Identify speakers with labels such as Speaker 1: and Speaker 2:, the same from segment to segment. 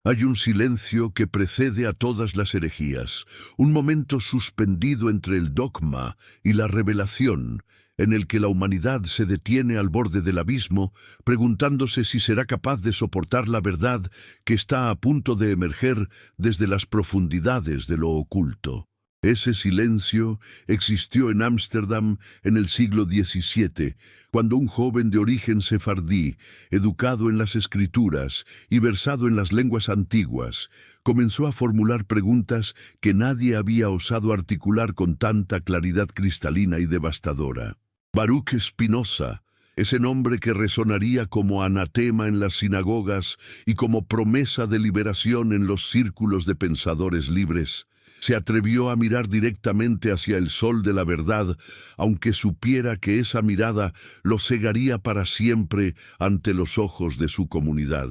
Speaker 1: Hay un silencio que precede a todas las herejías, un momento suspendido entre el dogma y la revelación, en el que la humanidad se detiene al borde del abismo, preguntándose si será capaz de soportar la verdad que está a punto de emerger desde las profundidades de lo oculto. Ese silencio existió en Ámsterdam en el siglo XVII, cuando un joven de origen sefardí, educado en las escrituras y versado en las lenguas antiguas, comenzó a formular preguntas que nadie había osado articular con tanta claridad cristalina y devastadora. Baruch Spinoza, ese nombre que resonaría como anatema en las sinagogas y como promesa de liberación en los círculos de pensadores libres, se atrevió a mirar directamente hacia el sol de la verdad, aunque supiera que esa mirada lo cegaría para siempre ante los ojos de su comunidad.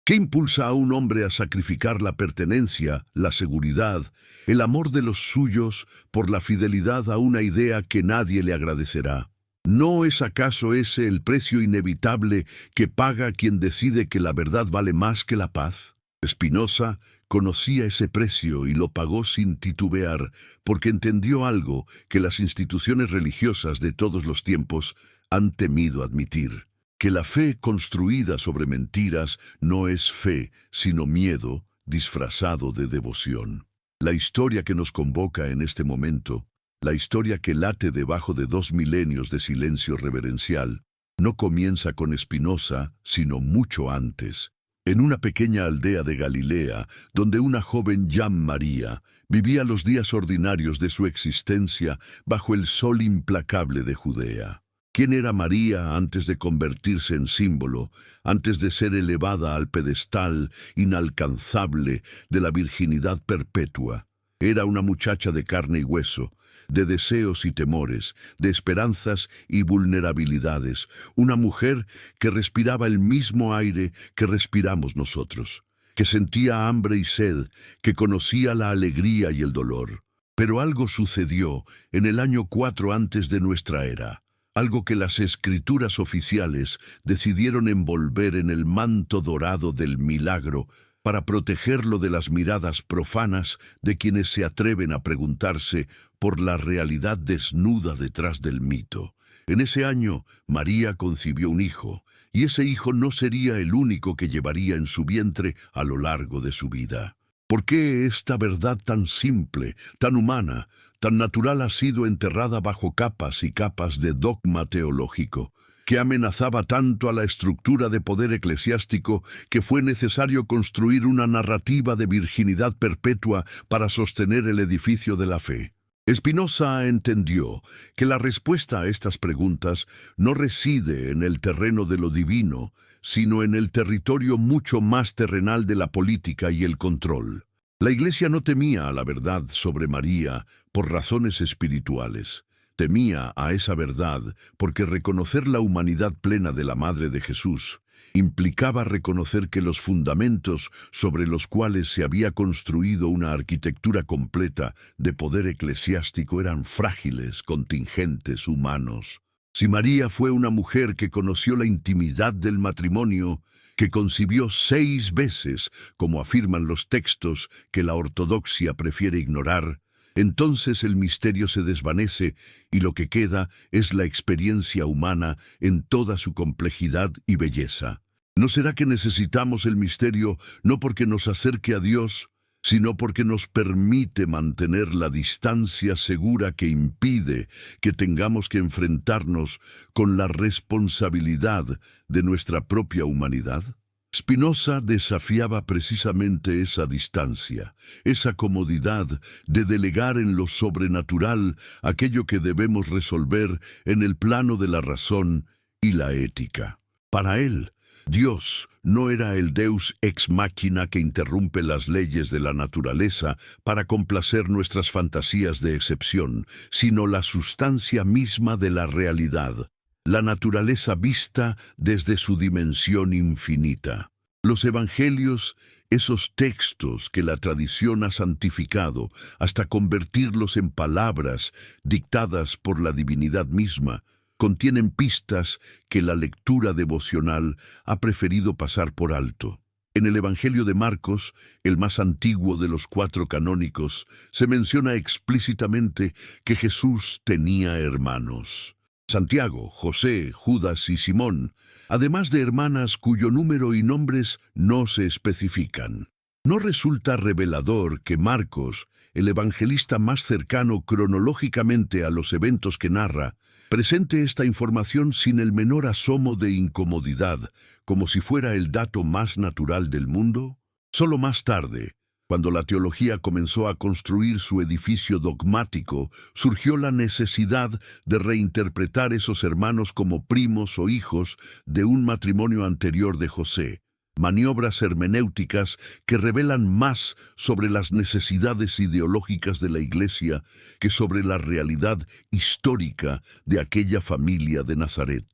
Speaker 1: ¿Qué impulsa a un hombre a sacrificar la pertenencia, la seguridad, el amor de los suyos por la fidelidad a una idea que nadie le agradecerá? ¿No es acaso ese el precio inevitable que paga quien decide que la verdad vale más que la paz? Spinoza conocía ese precio y lo pagó sin titubear, porque entendió algo que las instituciones religiosas de todos los tiempos han temido admitir: que la fe construida sobre mentiras no es fe, sino miedo disfrazado de devoción. La historia que nos convoca en este momento, la historia que late debajo de 2 milenios de silencio reverencial, no comienza con Spinoza, sino mucho antes. En una pequeña aldea de Galilea, donde una joven María vivía los días ordinarios de su existencia bajo el sol implacable de Judea. ¿Quién era María antes de convertirse en símbolo, antes de ser elevada al pedestal inalcanzable de la virginidad perpetua? Era una muchacha de carne y hueso, de deseos y temores, de esperanzas y vulnerabilidades, una mujer que respiraba el mismo aire que respiramos nosotros, que sentía hambre y sed, que conocía la alegría y el dolor. Pero algo sucedió en el año 4 antes de nuestra era, algo que las escrituras oficiales decidieron envolver en el manto dorado del milagro para protegerlo de las miradas profanas de quienes se atreven a preguntarse por la realidad desnuda detrás del mito. En ese año, María concibió un hijo, y ese hijo no sería el único que llevaría en su vientre a lo largo de su vida. ¿Por qué esta verdad tan simple, tan humana, tan natural ha sido enterrada bajo capas y capas de dogma teológico, que amenazaba tanto a la estructura de poder eclesiástico que fue necesario construir una narrativa de virginidad perpetua para sostener el edificio de la fe? Spinoza entendió que la respuesta a estas preguntas no reside en el terreno de lo divino, sino en el territorio mucho más terrenal de la política y el control. La Iglesia no temía a la verdad sobre María por razones espirituales. Temía a esa verdad porque reconocer la humanidad plena de la Madre de Jesús implicaba reconocer que los fundamentos sobre los cuales se había construido una arquitectura completa de poder eclesiástico eran frágiles, contingentes, humanos. Si María fue una mujer que conoció la intimidad del matrimonio, que concibió 6 veces, como afirman los textos que la ortodoxia prefiere ignorar, entonces el misterio se desvanece y lo que queda es la experiencia humana en toda su complejidad y belleza. ¿No será que necesitamos el misterio no porque nos acerque a Dios, sino porque nos permite mantener la distancia segura que impide que tengamos que enfrentarnos con la responsabilidad de nuestra propia humanidad? Spinoza desafiaba precisamente esa distancia, esa comodidad de delegar en lo sobrenatural aquello que debemos resolver en el plano de la razón y la ética. Para él, Dios no era el Deus ex machina que interrumpe las leyes de la naturaleza para complacer nuestras fantasías de excepción, sino la sustancia misma de la realidad, la naturaleza vista desde su dimensión infinita. Los evangelios, esos textos que la tradición ha santificado hasta convertirlos en palabras dictadas por la divinidad misma, contienen pistas que la lectura devocional ha preferido pasar por alto. En el Evangelio de Marcos, el más antiguo de los 4 canónicos, se menciona explícitamente que Jesús tenía hermanos. Santiago, José, Judas y Simón, además de hermanas cuyo número y nombres no se especifican. ¿No resulta revelador que Marcos, el evangelista más cercano cronológicamente a los eventos que narra, presente esta información sin el menor asomo de incomodidad, como si fuera el dato más natural del mundo? Solo más tarde, cuando la teología comenzó a construir su edificio dogmático, surgió la necesidad de reinterpretar esos hermanos como primos o hijos de un matrimonio anterior de José. Maniobras hermenéuticas que revelan más sobre las necesidades ideológicas de la Iglesia que sobre la realidad histórica de aquella familia de Nazaret.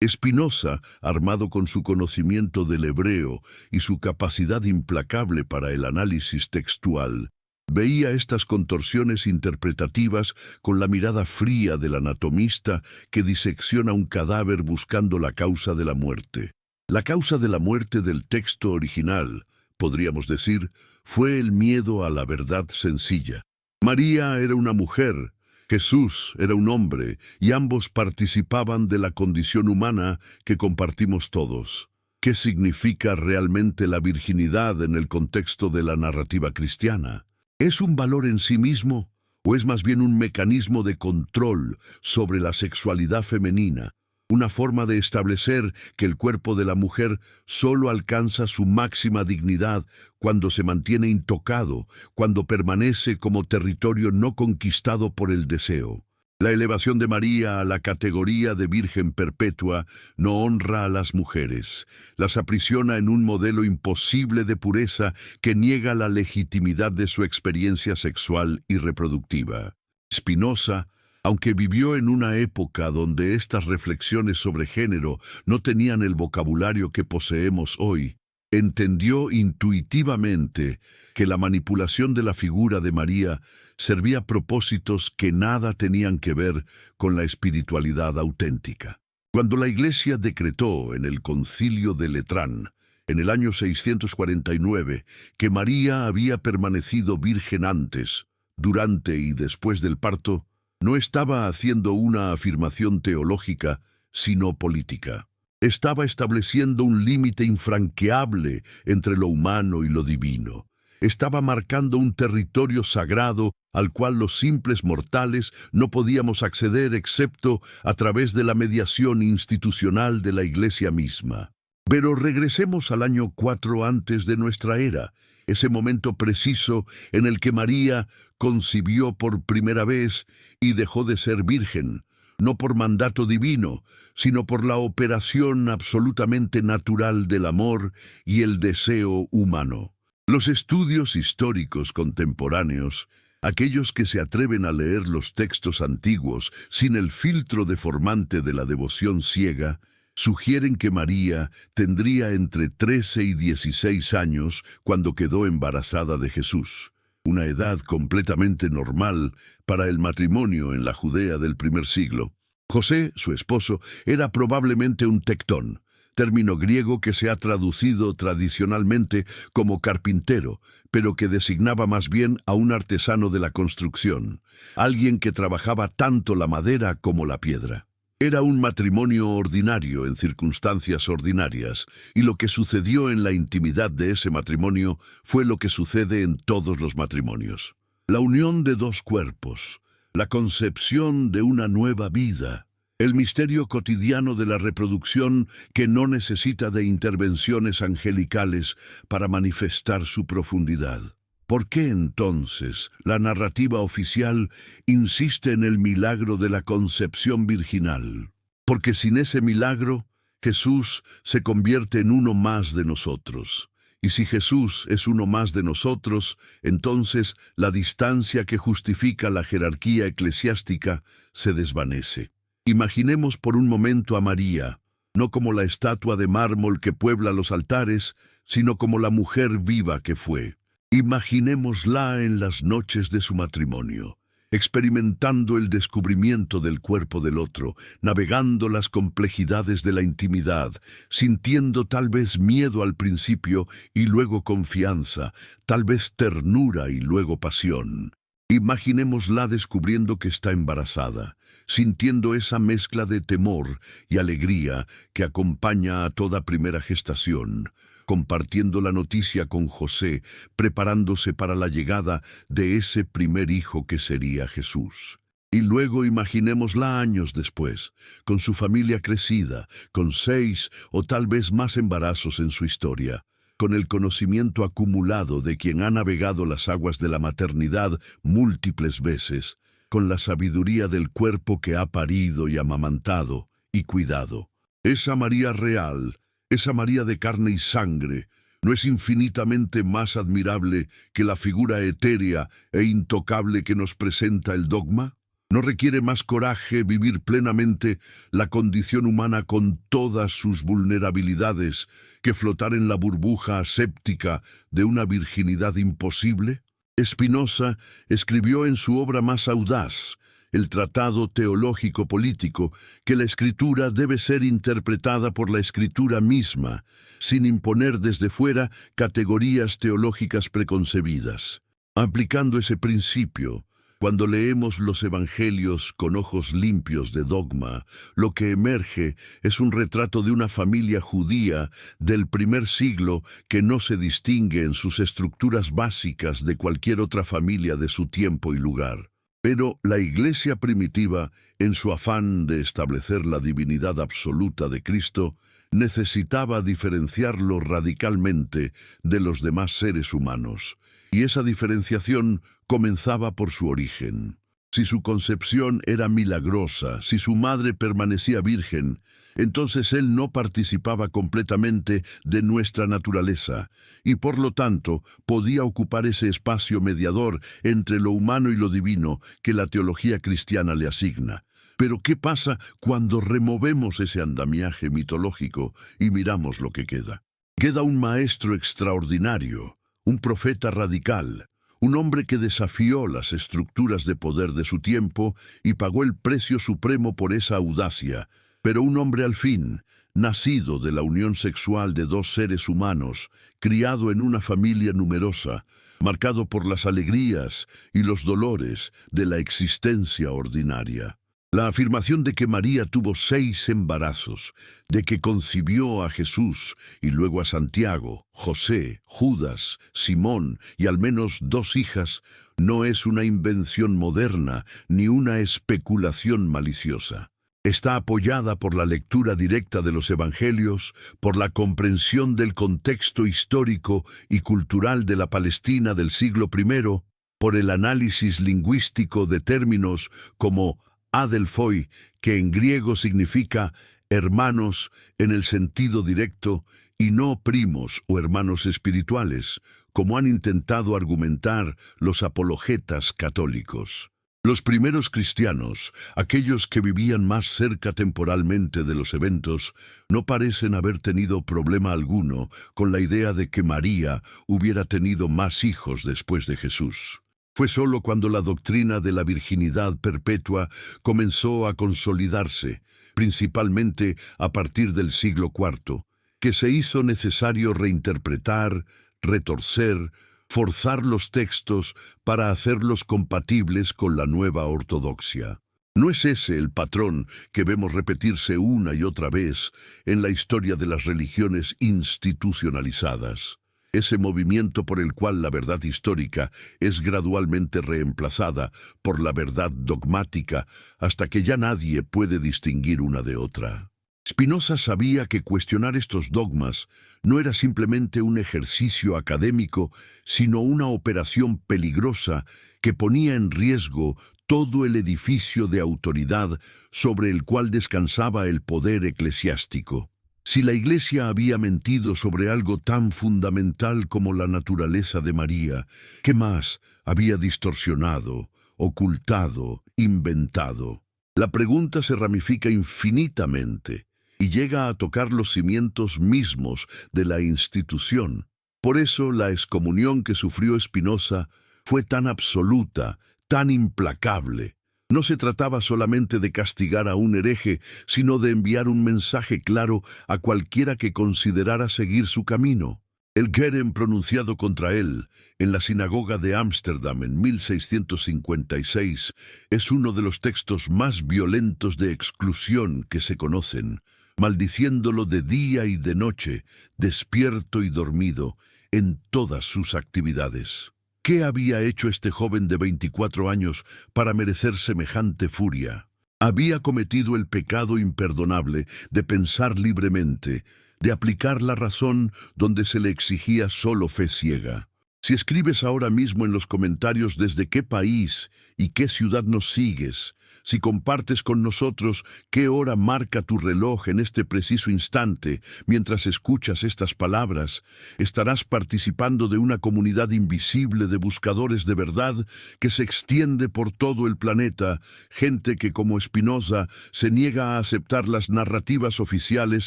Speaker 1: Spinoza, armado con su conocimiento del hebreo y su capacidad implacable para el análisis textual, veía estas contorsiones interpretativas con la mirada fría del anatomista que disecciona un cadáver buscando la causa de la muerte. La causa de la muerte del texto original, podríamos decir, fue el miedo a la verdad sencilla. María era una mujer, Jesús era un hombre, y ambos participaban de la condición humana que compartimos todos. ¿Qué significa realmente la virginidad en el contexto de la narrativa cristiana? ¿Es un valor en sí mismo o es más bien un mecanismo de control sobre la sexualidad femenina? Una forma de establecer que el cuerpo de la mujer solo alcanza su máxima dignidad cuando se mantiene intocado, cuando permanece como territorio no conquistado por el deseo. La elevación de María a la categoría de Virgen Perpetua no honra a las mujeres, las aprisiona en un modelo imposible de pureza que niega la legitimidad de su experiencia sexual y reproductiva. Spinoza, aunque vivió en una época donde estas reflexiones sobre género no tenían el vocabulario que poseemos hoy, entendió intuitivamente que la manipulación de la figura de María servía propósitos que nada tenían que ver con la espiritualidad auténtica. Cuando la Iglesia decretó en el Concilio de Letrán, en el año 649, que María había permanecido virgen antes, durante y después del parto, no estaba haciendo una afirmación teológica, sino política. Estaba estableciendo un límite infranqueable entre lo humano y lo divino. Estaba marcando un territorio sagrado al cual los simples mortales no podíamos acceder excepto a través de la mediación institucional de la Iglesia misma. Pero regresemos al año 4 antes de nuestra era, ese momento preciso en el que María concibió por primera vez y dejó de ser virgen, no por mandato divino, sino por la operación absolutamente natural del amor y el deseo humano. Los estudios históricos contemporáneos, aquellos que se atreven a leer los textos antiguos sin el filtro deformante de la devoción ciega, sugieren que María tendría entre 13 y 16 años cuando quedó embarazada de Jesús, una edad completamente normal para el matrimonio en la Judea del primer siglo. José, su esposo, era probablemente un tectón, término griego que se ha traducido tradicionalmente como carpintero, pero que designaba más bien a un artesano de la construcción, alguien que trabajaba tanto la madera como la piedra. Era un matrimonio ordinario en circunstancias ordinarias, y lo que sucedió en la intimidad de ese matrimonio fue lo que sucede en todos los matrimonios. La unión de dos cuerpos, la concepción de una nueva vida, el misterio cotidiano de la reproducción que no necesita de intervenciones angelicales para manifestar su profundidad. ¿Por qué entonces la narrativa oficial insiste en el milagro de la concepción virginal? Porque sin ese milagro, Jesús se convierte en uno más de nosotros. Y si Jesús es uno más de nosotros, entonces la distancia que justifica la jerarquía eclesiástica se desvanece. Imaginemos por un momento a María, no como la estatua de mármol que puebla los altares, sino como la mujer viva que fue. Imaginémosla en las noches de su matrimonio. experimentando el descubrimiento del cuerpo del otro, navegando las complejidades de la intimidad, sintiendo tal vez miedo al principio y luego confianza, tal vez ternura y luego pasión. Imaginémosla descubriendo que está embarazada, sintiendo esa mezcla de temor y alegría que acompaña a toda primera gestación, compartiendo la noticia con José, preparándose para la llegada de ese primer hijo que sería Jesús. Y luego imaginémosla años después, con su familia crecida, con 6 o tal vez más embarazos en su historia, con el conocimiento acumulado de quien ha navegado las aguas de la maternidad múltiples veces, con la sabiduría del cuerpo que ha parido y amamantado y cuidado. Esa María real, esa María de carne y sangre, ¿no es infinitamente más admirable que la figura etérea e intocable que nos presenta el dogma? ¿No requiere más coraje vivir plenamente la condición humana con todas sus vulnerabilidades que flotar en la burbuja aséptica de una virginidad imposible? Spinoza escribió en su obra más audaz, el Tratado Teológico-Político, que la escritura debe ser interpretada por la escritura misma, sin imponer desde fuera categorías teológicas preconcebidas. Aplicando ese principio, cuando leemos los evangelios con ojos limpios de dogma, lo que emerge es un retrato de una familia judía del primer siglo que no se distingue en sus estructuras básicas de cualquier otra familia de su tiempo y lugar. Pero la Iglesia primitiva, en su afán de establecer la divinidad absoluta de Cristo, necesitaba diferenciarlo radicalmente de los demás seres humanos, y esa diferenciación comenzaba por su origen. Si su concepción era milagrosa, si su madre permanecía virgen, entonces él no participaba completamente de nuestra naturaleza, y por lo tanto podía ocupar ese espacio mediador entre lo humano y lo divino que la teología cristiana le asigna. Pero ¿qué pasa cuando removemos ese andamiaje mitológico y miramos lo que queda? Queda un maestro extraordinario, un profeta radical, un hombre que desafió las estructuras de poder de su tiempo y pagó el precio supremo por esa audacia, pero un hombre al fin, nacido de la unión sexual de dos seres humanos, criado en una familia numerosa, marcado por las alegrías y los dolores de la existencia ordinaria. La afirmación de que María tuvo 6 embarazos, de que concibió a Jesús y luego a Santiago, José, Judas, Simón y al menos 2 hijas, no es una invención moderna ni una especulación maliciosa. Está apoyada por la lectura directa de los evangelios, por la comprensión del contexto histórico y cultural de la Palestina del siglo I, por el análisis lingüístico de términos como adelphoi, que en griego significa hermanos en el sentido directo y no primos o hermanos espirituales, como han intentado argumentar los apologetas católicos. Los primeros cristianos, aquellos que vivían más cerca temporalmente de los eventos, no parecen haber tenido problema alguno con la idea de que María hubiera tenido más hijos después de Jesús. Fue solo cuando la doctrina de la virginidad perpetua comenzó a consolidarse, principalmente a partir del siglo IV, que se hizo necesario reinterpretar, retorcer, forzar los textos para hacerlos compatibles con la nueva ortodoxia. ¿No es ese el patrón que vemos repetirse una y otra vez en la historia de las religiones institucionalizadas? Ese movimiento por el cual la verdad histórica es gradualmente reemplazada por la verdad dogmática hasta que ya nadie puede distinguir una de otra. Spinoza sabía que cuestionar estos dogmas no era simplemente un ejercicio académico, sino una operación peligrosa que ponía en riesgo todo el edificio de autoridad sobre el cual descansaba el poder eclesiástico. Si la Iglesia había mentido sobre algo tan fundamental como la naturaleza de María, ¿qué más había distorsionado, ocultado, inventado? La pregunta se ramifica infinitamente y llega a tocar los cimientos mismos de la institución. Por eso la excomunión que sufrió Spinoza fue tan absoluta, tan implacable. No se trataba solamente de castigar a un hereje, sino de enviar un mensaje claro a cualquiera que considerara seguir su camino. El Keren pronunciado contra él en la sinagoga de Ámsterdam en 1656 es uno de los textos más violentos de exclusión que se conocen, maldiciéndolo de día y de noche, despierto y dormido, en todas sus actividades. ¿Qué había hecho este joven de 24 años para merecer semejante furia? Había cometido el pecado imperdonable de pensar libremente, de aplicar la razón donde se le exigía solo fe ciega. Si escribes ahora mismo en los comentarios desde qué país y qué ciudad nos sigues, si compartes con nosotros qué hora marca tu reloj en este preciso instante mientras escuchas estas palabras, estarás participando de una comunidad invisible de buscadores de verdad que se extiende por todo el planeta, gente que como Spinoza se niega a aceptar las narrativas oficiales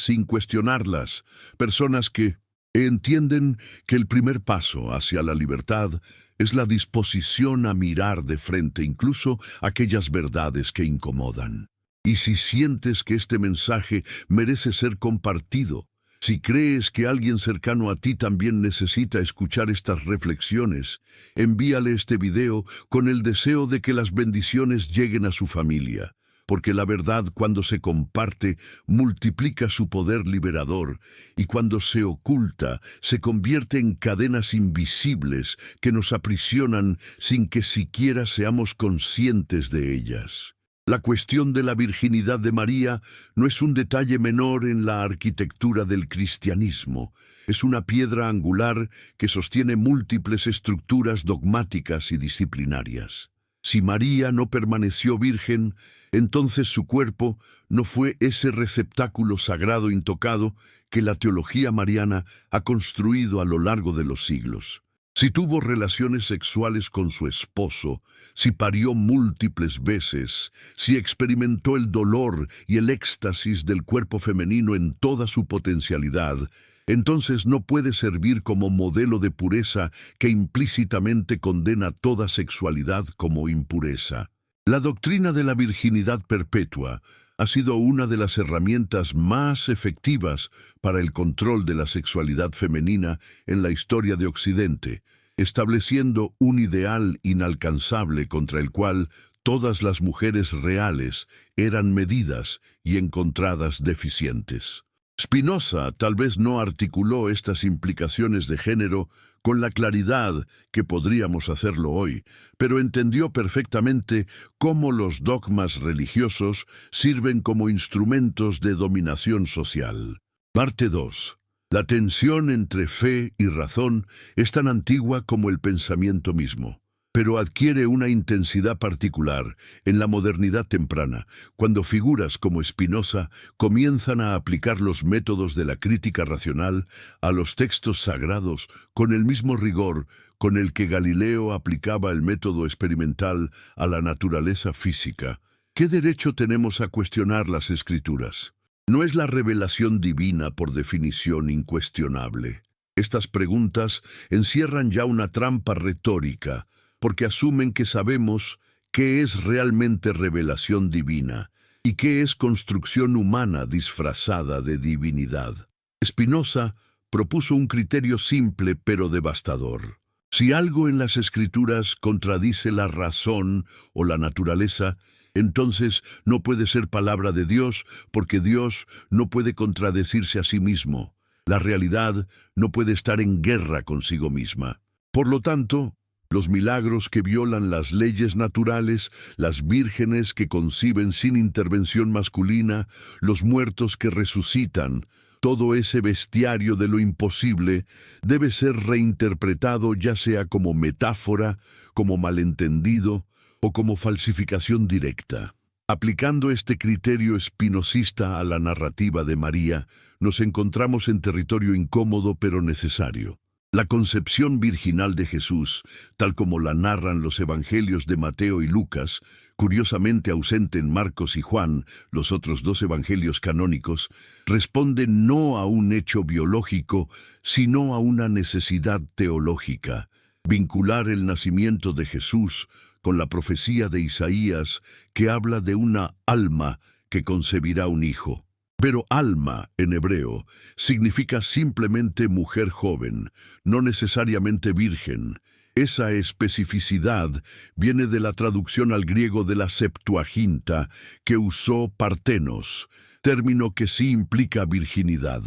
Speaker 1: sin cuestionarlas, personas que entienden que el primer paso hacia la libertad es la disposición a mirar de frente incluso aquellas verdades que incomodan. Y si sientes que este mensaje merece ser compartido, si crees que alguien cercano a ti también necesita escuchar estas reflexiones, envíale este video con el deseo de que las bendiciones lleguen a su familia. Porque la verdad, cuando se comparte, multiplica su poder liberador, y cuando se oculta, se convierte en cadenas invisibles que nos aprisionan sin que siquiera seamos conscientes de ellas. La cuestión de la virginidad de María no es un detalle menor en la arquitectura del cristianismo. Es una piedra angular que sostiene múltiples estructuras dogmáticas y disciplinarias. Si María no permaneció virgen, entonces su cuerpo no fue ese receptáculo sagrado intocado que la teología mariana ha construido a lo largo de los siglos. Si tuvo relaciones sexuales con su esposo, si parió múltiples veces, si experimentó el dolor y el éxtasis del cuerpo femenino en toda su potencialidad, entonces no puede servir como modelo de pureza que implícitamente condena toda sexualidad como impureza. La doctrina de la virginidad perpetua ha sido una de las herramientas más efectivas para el control de la sexualidad femenina en la historia de Occidente, estableciendo un ideal inalcanzable contra el cual todas las mujeres reales eran medidas y encontradas deficientes. Spinoza tal vez no articuló estas implicaciones de género con la claridad que podríamos hacerlo hoy, pero entendió perfectamente cómo los dogmas religiosos sirven como instrumentos de dominación social. Parte 2. La tensión entre fe y razón es tan antigua como el pensamiento mismo, pero adquiere una intensidad particular en la modernidad temprana, cuando figuras como Spinoza comienzan a aplicar los métodos de la crítica racional a los textos sagrados con el mismo rigor con el que Galileo aplicaba el método experimental a la naturaleza física. ¿Qué derecho tenemos a cuestionar las Escrituras? ¿No es la revelación divina por definición incuestionable? Estas preguntas encierran ya una trampa retórica, porque asumen que sabemos qué es realmente revelación divina y qué es construcción humana disfrazada de divinidad. Spinoza propuso un criterio simple pero devastador. Si algo en las Escrituras contradice la razón o la naturaleza, entonces no puede ser palabra de Dios, porque Dios no puede contradecirse a sí mismo. La realidad no puede estar en guerra consigo misma. Por lo tanto, los milagros que violan las leyes naturales, las vírgenes que conciben sin intervención masculina, los muertos que resucitan, todo ese bestiario de lo imposible debe ser reinterpretado ya sea como metáfora, como malentendido o como falsificación directa. Aplicando este criterio espinosista a la narrativa de María, nos encontramos en territorio incómodo pero necesario. La concepción virginal de Jesús, tal como la narran los evangelios de Mateo y Lucas, curiosamente ausente en Marcos y Juan, los otros dos evangelios canónicos, responde no a un hecho biológico, sino a una necesidad teológica. Vincular el nacimiento de Jesús con la profecía de Isaías que habla de una alma que concebirá un hijo. Pero alma, en hebreo, significa simplemente mujer joven, no necesariamente virgen. Esa especificidad viene de la traducción al griego de la Septuaginta, que usó partenos, término que sí implica virginidad.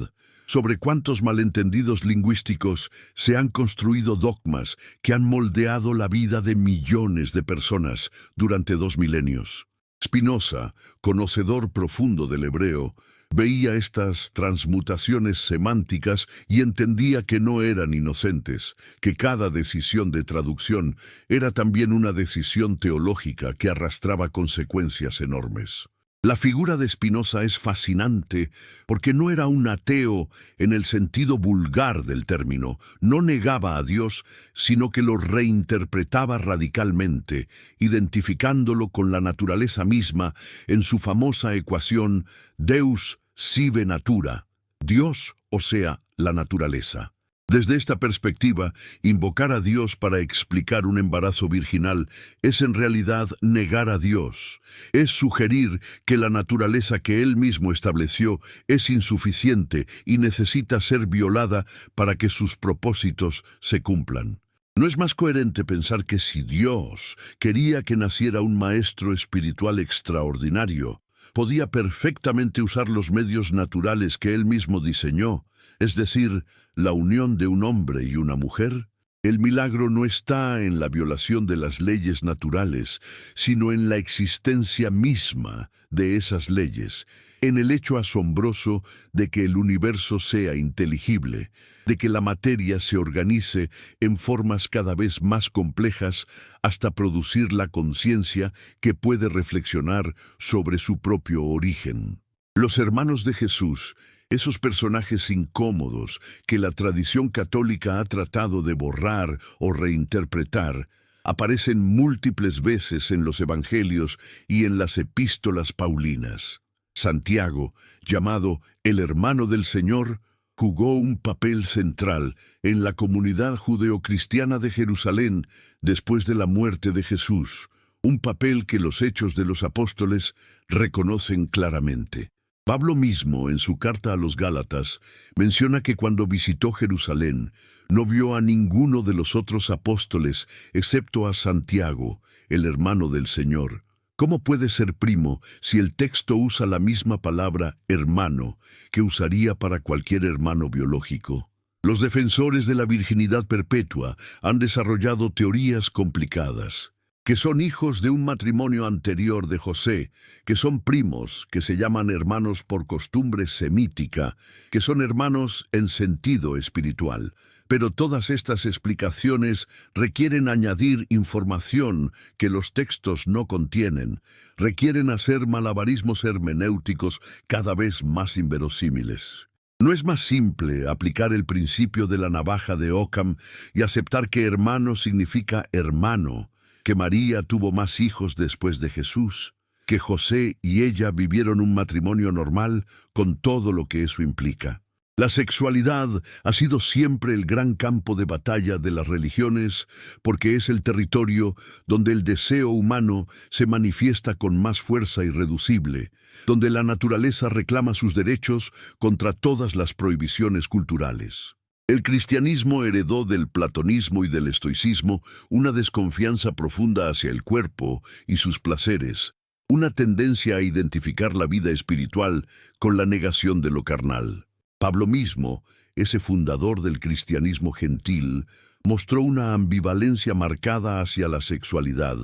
Speaker 1: Sobre cuántos malentendidos lingüísticos se han construido dogmas que han moldeado la vida de millones de personas durante 2 milenios. Spinoza, conocedor profundo del hebreo, veía estas transmutaciones semánticas y entendía que no eran inocentes, que cada decisión de traducción era también una decisión teológica que arrastraba consecuencias enormes. La figura de Spinoza es fascinante porque no era un ateo en el sentido vulgar del término, no negaba a Dios, sino que lo reinterpretaba radicalmente, identificándolo con la naturaleza misma en su famosa ecuación Deus sive natura, Dios, o sea, la naturaleza. Desde esta perspectiva, invocar a Dios para explicar un embarazo virginal es en realidad negar a Dios. Es sugerir que la naturaleza que Él mismo estableció es insuficiente y necesita ser violada para que sus propósitos se cumplan. ¿No es más coherente pensar que si Dios quería que naciera un maestro espiritual extraordinario, podía perfectamente usar los medios naturales que Él mismo diseñó, es decir, la unión de un hombre y una mujer? El milagro no está en la violación de las leyes naturales, sino en la existencia misma de esas leyes, en el hecho asombroso de que el universo sea inteligible, de que la materia se organice en formas cada vez más complejas hasta producir la conciencia que puede reflexionar sobre su propio origen. Los hermanos de Jesús, esos personajes incómodos que la tradición católica ha tratado de borrar o reinterpretar, aparecen múltiples veces en los evangelios y en las epístolas paulinas. Santiago, llamado el hermano del Señor, jugó un papel central en la comunidad judeocristiana de Jerusalén después de la muerte de Jesús, un papel que los Hechos de los Apóstoles reconocen claramente. Pablo mismo, en su carta a los Gálatas, menciona que cuando visitó Jerusalén, no vio a ninguno de los otros apóstoles, excepto a Santiago, el hermano del Señor. ¿Cómo puede ser primo si el texto usa la misma palabra hermano que usaría para cualquier hermano biológico? Los defensores de la virginidad perpetua han desarrollado teorías complicadas, que son hijos de un matrimonio anterior de José, que son primos, que se llaman hermanos por costumbre semítica, que son hermanos en sentido espiritual. Pero todas estas explicaciones requieren añadir información que los textos no contienen, requieren hacer malabarismos hermenéuticos cada vez más inverosímiles. ¿No es más simple aplicar el principio de la navaja de Occam y aceptar que hermano significa hermano, que María tuvo más hijos después de Jesús, que José y ella vivieron un matrimonio normal con todo lo que eso implica? La sexualidad ha sido siempre el gran campo de batalla de las religiones porque es el territorio donde el deseo humano se manifiesta con más fuerza irreducible, donde la naturaleza reclama sus derechos contra todas las prohibiciones culturales. El cristianismo heredó del platonismo y del estoicismo una desconfianza profunda hacia el cuerpo y sus placeres, una tendencia a identificar la vida espiritual con la negación de lo carnal. Pablo mismo, ese fundador del cristianismo gentil, mostró una ambivalencia marcada hacia la sexualidad,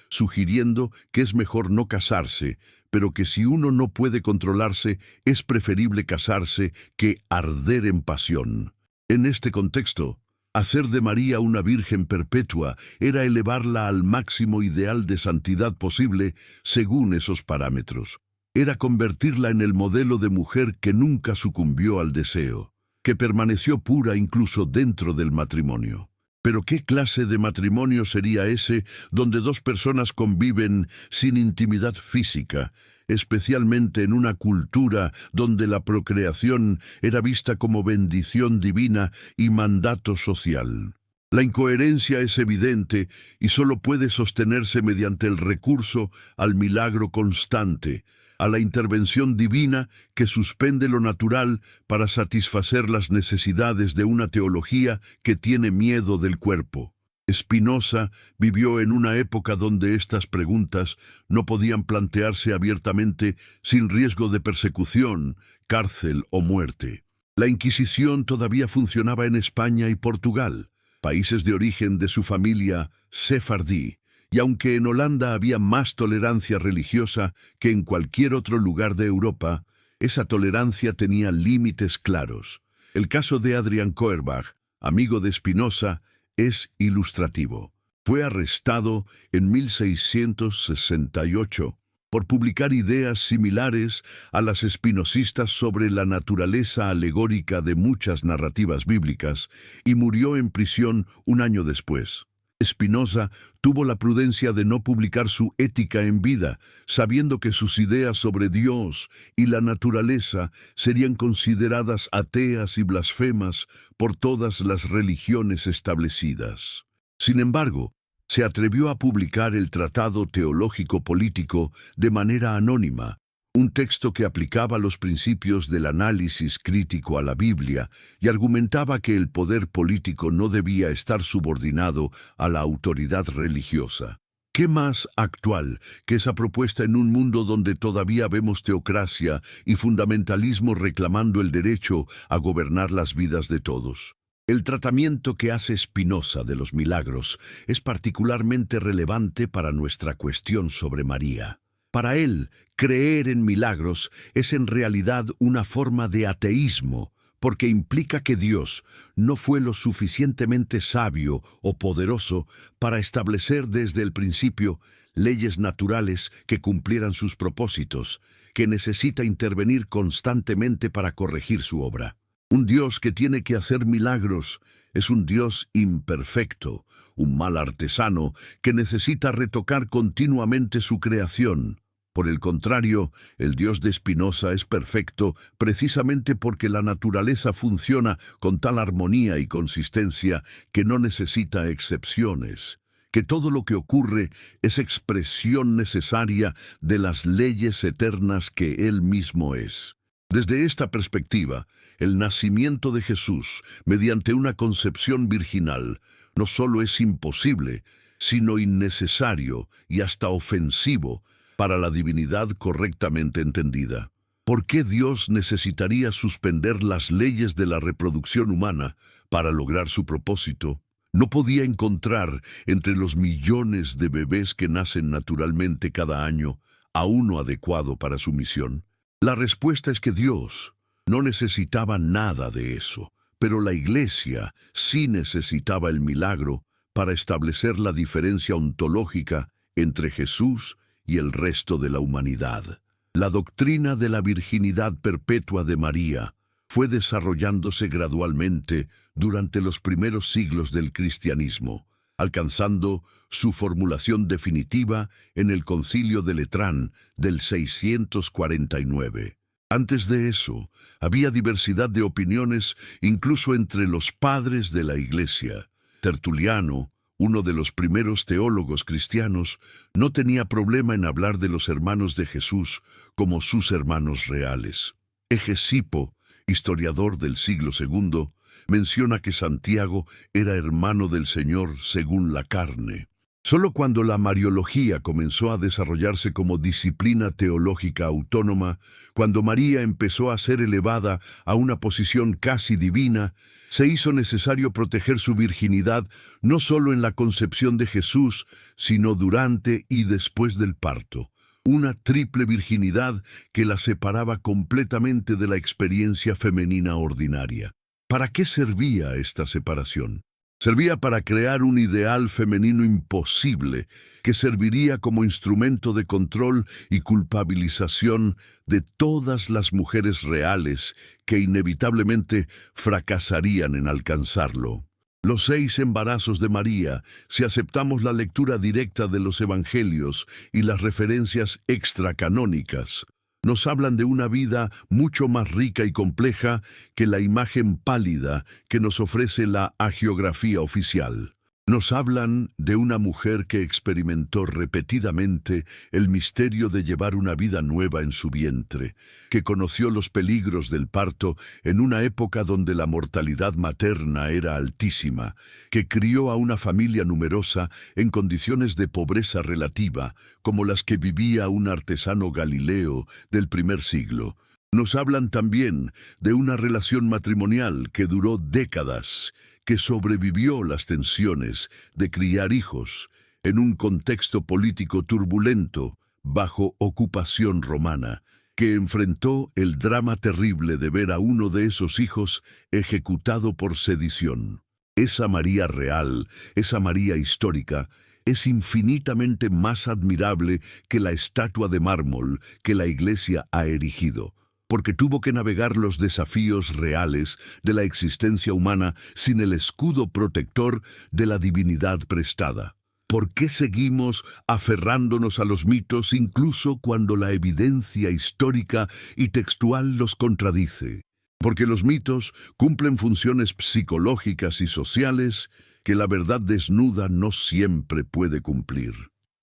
Speaker 1: sugiriendo que es mejor no casarse, pero que si uno no puede controlarse, es preferible casarse que arder en pasión. En este contexto, hacer de María una virgen perpetua era elevarla al máximo ideal de santidad posible según esos parámetros. Era convertirla en el modelo de mujer que nunca sucumbió al deseo, que permaneció pura incluso dentro del matrimonio. Pero ¿qué clase de matrimonio sería ese donde dos personas conviven sin intimidad física, especialmente en una cultura donde la procreación era vista como bendición divina y mandato social? La incoherencia es evidente y solo puede sostenerse mediante el recurso al milagro constante, a la intervención divina que suspende lo natural para satisfacer las necesidades de una teología que tiene miedo del cuerpo. Spinoza vivió en una época donde estas preguntas no podían plantearse abiertamente sin riesgo de persecución, cárcel o muerte. La Inquisición todavía funcionaba en España y Portugal, países de origen de su familia sefardí, y aunque en Holanda había más tolerancia religiosa que en cualquier otro lugar de Europa, esa tolerancia tenía límites claros. El caso de Adrian Koerbach, amigo de Spinoza, es ilustrativo. Fue arrestado en 1668 por publicar ideas similares a las espinosistas sobre la naturaleza alegórica de muchas narrativas bíblicas y murió en prisión un año después. Spinoza tuvo la prudencia de no publicar su Ética en vida, sabiendo que sus ideas sobre Dios y la naturaleza serían consideradas ateas y blasfemas por todas las religiones establecidas. Sin embargo, se atrevió a publicar el Tratado Teológico Político de manera anónima, un texto que aplicaba los principios del análisis crítico a la Biblia y argumentaba que el poder político no debía estar subordinado a la autoridad religiosa. ¿Qué más actual que esa propuesta en un mundo donde todavía vemos teocracia y fundamentalismo reclamando el derecho a gobernar las vidas de todos? El tratamiento que hace Spinoza de los milagros es particularmente relevante para nuestra cuestión sobre María. Para él, creer en milagros es en realidad una forma de ateísmo, porque implica que Dios no fue lo suficientemente sabio o poderoso para establecer desde el principio leyes naturales que cumplieran sus propósitos, que necesita intervenir constantemente para corregir su obra. Un Dios que tiene que hacer milagros es un Dios imperfecto, un mal artesano que necesita retocar continuamente su creación. Por el contrario, el Dios de Spinoza es perfecto precisamente porque la naturaleza funciona con tal armonía y consistencia que no necesita excepciones, que todo lo que ocurre es expresión necesaria de las leyes eternas que Él mismo es. Desde esta perspectiva, el nacimiento de Jesús, mediante una concepción virginal, no solo es imposible, sino innecesario y hasta ofensivo para la divinidad correctamente entendida. ¿Por qué Dios necesitaría suspender las leyes de la reproducción humana para lograr su propósito? ¿No podía encontrar entre los millones de bebés que nacen naturalmente cada año a uno adecuado para su misión? La respuesta es que Dios no necesitaba nada de eso, pero la Iglesia sí necesitaba el milagro para establecer la diferencia ontológica entre Jesús y el resto de la humanidad. La doctrina de la virginidad perpetua de María fue desarrollándose gradualmente durante los primeros siglos del cristianismo, alcanzando su formulación definitiva en el Concilio de Letrán del 649. Antes de eso, había diversidad de opiniones incluso entre los padres de la Iglesia. Tertuliano, uno de los primeros teólogos cristianos, no tenía problema en hablar de los hermanos de Jesús como sus hermanos reales. Hegesipo, historiador del siglo II, menciona que Santiago era hermano del Señor según la carne. Solo cuando la Mariología comenzó a desarrollarse como disciplina teológica autónoma, cuando María empezó a ser elevada a una posición casi divina, se hizo necesario proteger su virginidad no solo en la concepción de Jesús, sino durante y después del parto. Una triple virginidad que la separaba completamente de la experiencia femenina ordinaria. ¿Para qué servía esta separación? Servía para crear un ideal femenino imposible que serviría como instrumento de control y culpabilización de todas las mujeres reales que inevitablemente fracasarían en alcanzarlo. Los 6 embarazos de María, si aceptamos la lectura directa de los evangelios y las referencias extracanónicas, Nos hablan de una vida mucho más rica y compleja que la imagen pálida que nos ofrece la hagiografía oficial. Nos hablan de una mujer que experimentó repetidamente el misterio de llevar una vida nueva en su vientre, que conoció los peligros del parto en una época donde la mortalidad materna era altísima, que crió a una familia numerosa en condiciones de pobreza relativa, como las que vivía un artesano galileo del primer siglo. Nos hablan también de una relación matrimonial que duró décadas, que sobrevivió las tensiones de criar hijos en un contexto político turbulento bajo ocupación romana, que enfrentó el drama terrible de ver a uno de esos hijos ejecutado por sedición. Esa María real, esa María histórica, es infinitamente más admirable que la estatua de mármol que la Iglesia ha erigido, porque tuvo que navegar los desafíos reales de la existencia humana sin el escudo protector de la divinidad prestada. ¿Por qué seguimos aferrándonos a los mitos incluso cuando la evidencia histórica y textual los contradice? Porque los mitos cumplen funciones psicológicas y sociales que la verdad desnuda no siempre puede cumplir.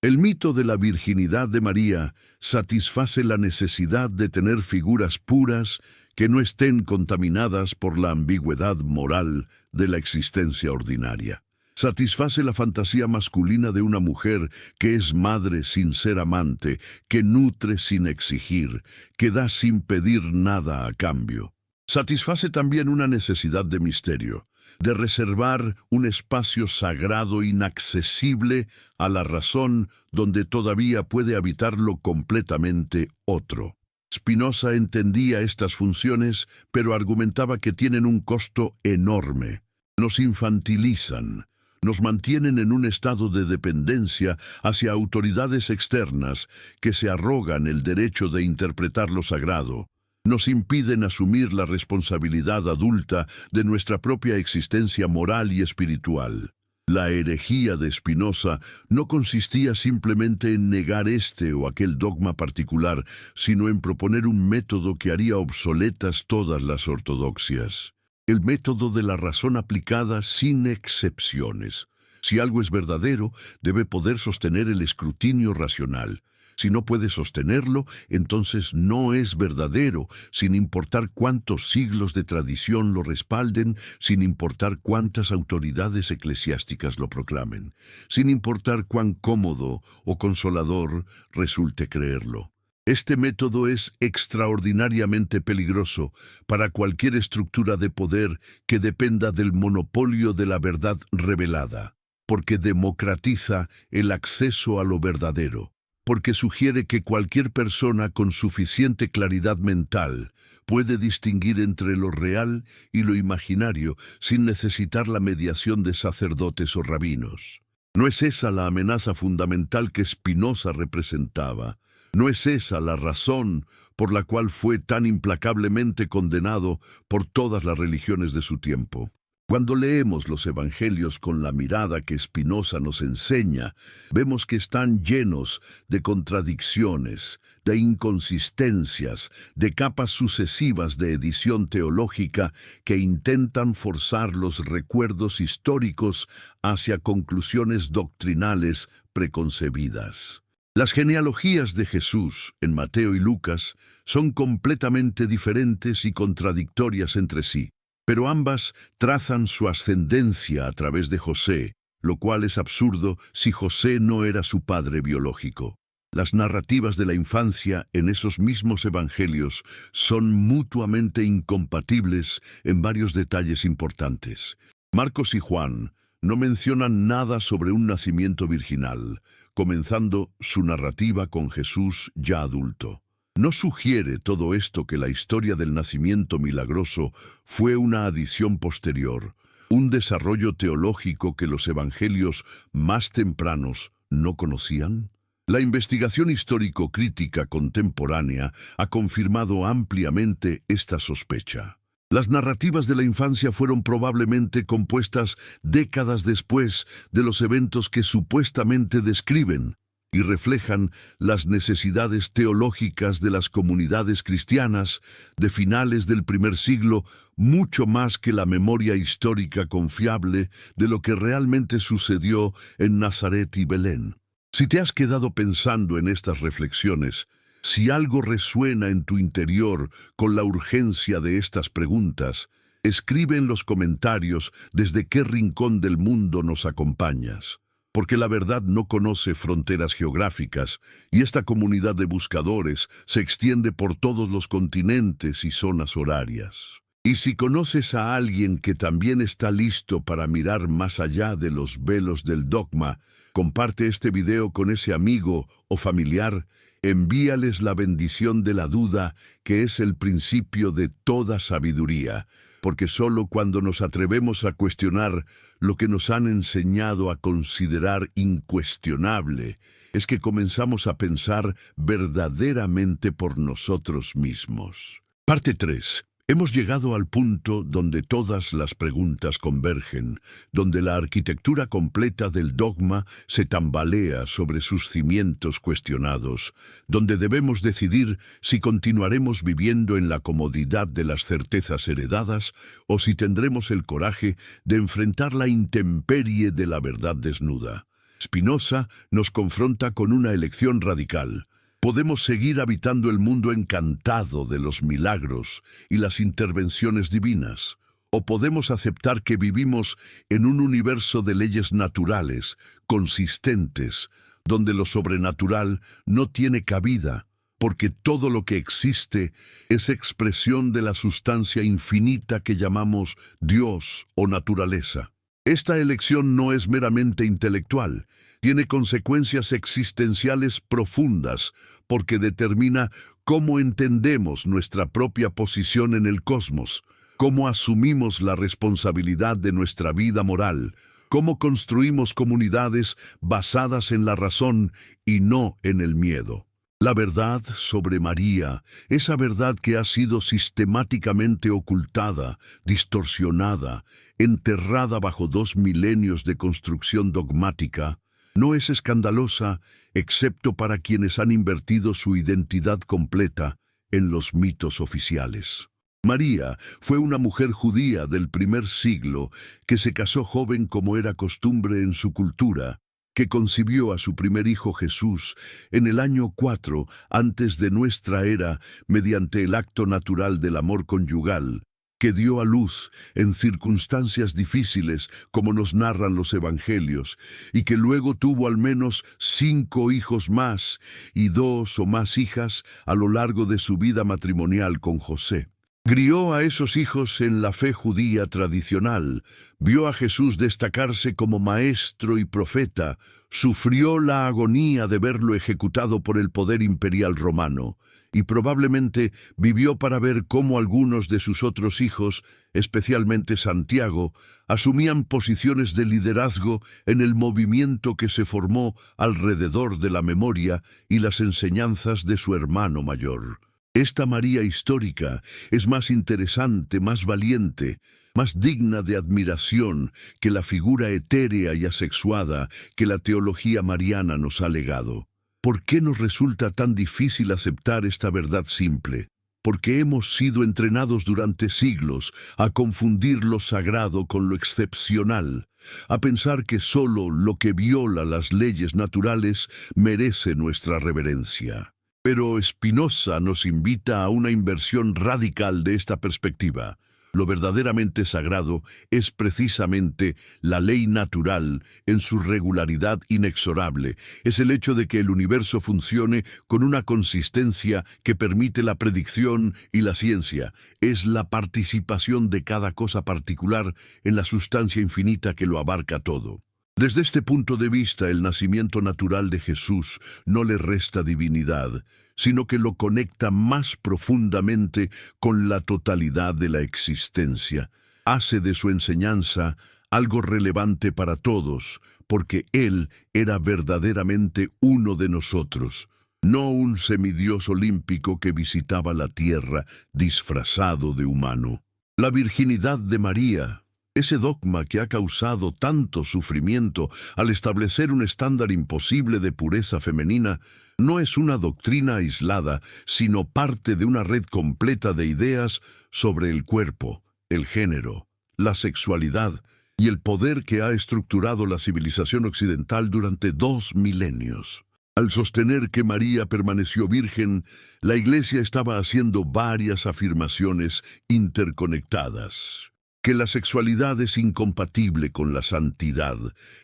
Speaker 1: El mito de la virginidad de María satisface la necesidad de tener figuras puras que no estén contaminadas por la ambigüedad moral de la existencia ordinaria. Satisface la fantasía masculina de una mujer que es madre sin ser amante, que nutre sin exigir, que da sin pedir nada a cambio. Satisface también una necesidad de misterio, de reservar un espacio sagrado inaccesible a la razón donde todavía puede habitarlo completamente otro. Spinoza entendía estas funciones, pero argumentaba que tienen un costo enorme. Nos infantilizan, nos mantienen en un estado de dependencia hacia autoridades externas que se arrogan el derecho de interpretar lo sagrado. Nos impiden asumir la responsabilidad adulta de nuestra propia existencia moral y espiritual. La herejía de Spinoza no consistía simplemente en negar este o aquel dogma particular, sino en proponer un método que haría obsoletas todas las ortodoxias. El método de la razón aplicada sin excepciones. Si algo es verdadero, debe poder sostener el escrutinio racional. Si no puede sostenerlo, entonces no es verdadero, sin importar cuántos siglos de tradición lo respalden, sin importar cuántas autoridades eclesiásticas lo proclamen, sin importar cuán cómodo o consolador resulte creerlo. Este método es extraordinariamente peligroso para cualquier estructura de poder que dependa del monopolio de la verdad revelada, porque democratiza el acceso a lo verdadero, porque sugiere que cualquier persona con suficiente claridad mental puede distinguir entre lo real y lo imaginario sin necesitar la mediación de sacerdotes o rabinos. No es esa la amenaza fundamental que Spinoza representaba. No es esa la razón por la cual fue tan implacablemente condenado por todas las religiones de su tiempo. Cuando leemos los evangelios con la mirada que Spinoza nos enseña, vemos que están llenos de contradicciones, de inconsistencias, de capas sucesivas de edición teológica que intentan forzar los recuerdos históricos hacia conclusiones doctrinales preconcebidas. Las genealogías de Jesús en Mateo y Lucas son completamente diferentes y contradictorias entre sí, pero ambas trazan su ascendencia a través de José, lo cual es absurdo si José no era su padre biológico. Las narrativas de la infancia en esos mismos evangelios son mutuamente incompatibles en varios detalles importantes. Marcos y Juan no mencionan nada sobre un nacimiento virginal, comenzando su narrativa con Jesús ya adulto. ¿No sugiere todo esto que la historia del nacimiento milagroso fue una adición posterior, un desarrollo teológico que los evangelios más tempranos no conocían? La investigación histórico-crítica contemporánea ha confirmado ampliamente esta sospecha. Las narrativas de la infancia fueron probablemente compuestas décadas después de los eventos que supuestamente describen. y reflejan las necesidades teológicas de las comunidades cristianas de finales del primer siglo, mucho más que la memoria histórica confiable de lo que realmente sucedió en Nazaret y Belén. Si te has quedado pensando en estas reflexiones, si algo resuena en tu interior con la urgencia de estas preguntas, escribe en los comentarios desde qué rincón del mundo nos acompañas. Porque la verdad no conoce fronteras geográficas y esta comunidad de buscadores se extiende por todos los continentes y zonas horarias. Y si conoces a alguien que también está listo para mirar más allá de los velos del dogma, comparte este video con ese amigo o familiar, envíales la bendición de la duda, que es el principio de toda sabiduría. Porque solo cuando nos atrevemos a cuestionar lo que nos han enseñado a considerar incuestionable, es que comenzamos a pensar verdaderamente por nosotros mismos. Parte 3. Hemos llegado al punto donde todas las preguntas convergen, donde la arquitectura completa del dogma se tambalea sobre sus cimientos cuestionados, donde debemos decidir si continuaremos viviendo en la comodidad de las certezas heredadas o si tendremos el coraje de enfrentar la intemperie de la verdad desnuda. Spinoza nos confronta con una elección radical. Podemos seguir habitando el mundo encantado de los milagros y las intervenciones divinas, o podemos aceptar que vivimos en un universo de leyes naturales, consistentes, donde lo sobrenatural no tiene cabida, porque todo lo que existe es expresión de la sustancia infinita que llamamos Dios o naturaleza. Esta elección no es meramente intelectual, tiene consecuencias existenciales profundas porque determina cómo entendemos nuestra propia posición en el cosmos, cómo asumimos la responsabilidad de nuestra vida moral, cómo construimos comunidades basadas en la razón y no en el miedo. La verdad sobre María, esa verdad que ha sido sistemáticamente ocultada, distorsionada, enterrada bajo 2 milenios de construcción dogmática, no es escandalosa, excepto para quienes han invertido su identidad completa en los mitos oficiales. María fue una mujer judía del primer siglo que se casó joven como era costumbre en su cultura, que concibió a su primer hijo Jesús en el año 4 antes de nuestra era mediante el acto natural del amor conyugal, que dio a luz en circunstancias difíciles como nos narran los evangelios, y que luego tuvo al menos 5 hijos más y 2 o más hijas a lo largo de su vida matrimonial con José. Crió a esos hijos en la fe judía tradicional, vio a Jesús destacarse como maestro y profeta, sufrió la agonía de verlo ejecutado por el poder imperial romano, y probablemente vivió para ver cómo algunos de sus otros hijos, especialmente Santiago, asumían posiciones de liderazgo en el movimiento que se formó alrededor de la memoria y las enseñanzas de su hermano mayor. Esta María histórica es más interesante, más valiente, más digna de admiración que la figura etérea y asexuada que la teología mariana nos ha legado. ¿Por qué nos resulta tan difícil aceptar esta verdad simple? Porque hemos sido entrenados durante siglos a confundir lo sagrado con lo excepcional, a pensar que solo lo que viola las leyes naturales merece nuestra reverencia. Pero Spinoza nos invita a una inversión radical de esta perspectiva. Lo verdaderamente sagrado es precisamente la ley natural en su regularidad inexorable. Es el hecho de que el universo funcione con una consistencia que permite la predicción y la ciencia. Es la participación de cada cosa particular en la sustancia infinita que lo abarca todo. Desde este punto de vista, el nacimiento natural de Jesús no le resta divinidad, sino que lo conecta más profundamente con la totalidad de la existencia. Hace de su enseñanza algo relevante para todos, porque Él era verdaderamente uno de nosotros, no un semidios olímpico que visitaba la tierra disfrazado de humano. La virginidad de María, Ese dogma que ha causado tanto sufrimiento al establecer un estándar imposible de pureza femenina no es una doctrina aislada, sino parte de una red completa de ideas sobre el cuerpo, el género, la sexualidad y el poder que ha estructurado la civilización occidental durante 2 milenios. Al sostener que María permaneció virgen, la Iglesia estaba haciendo varias afirmaciones interconectadas. Que la sexualidad es incompatible con la santidad,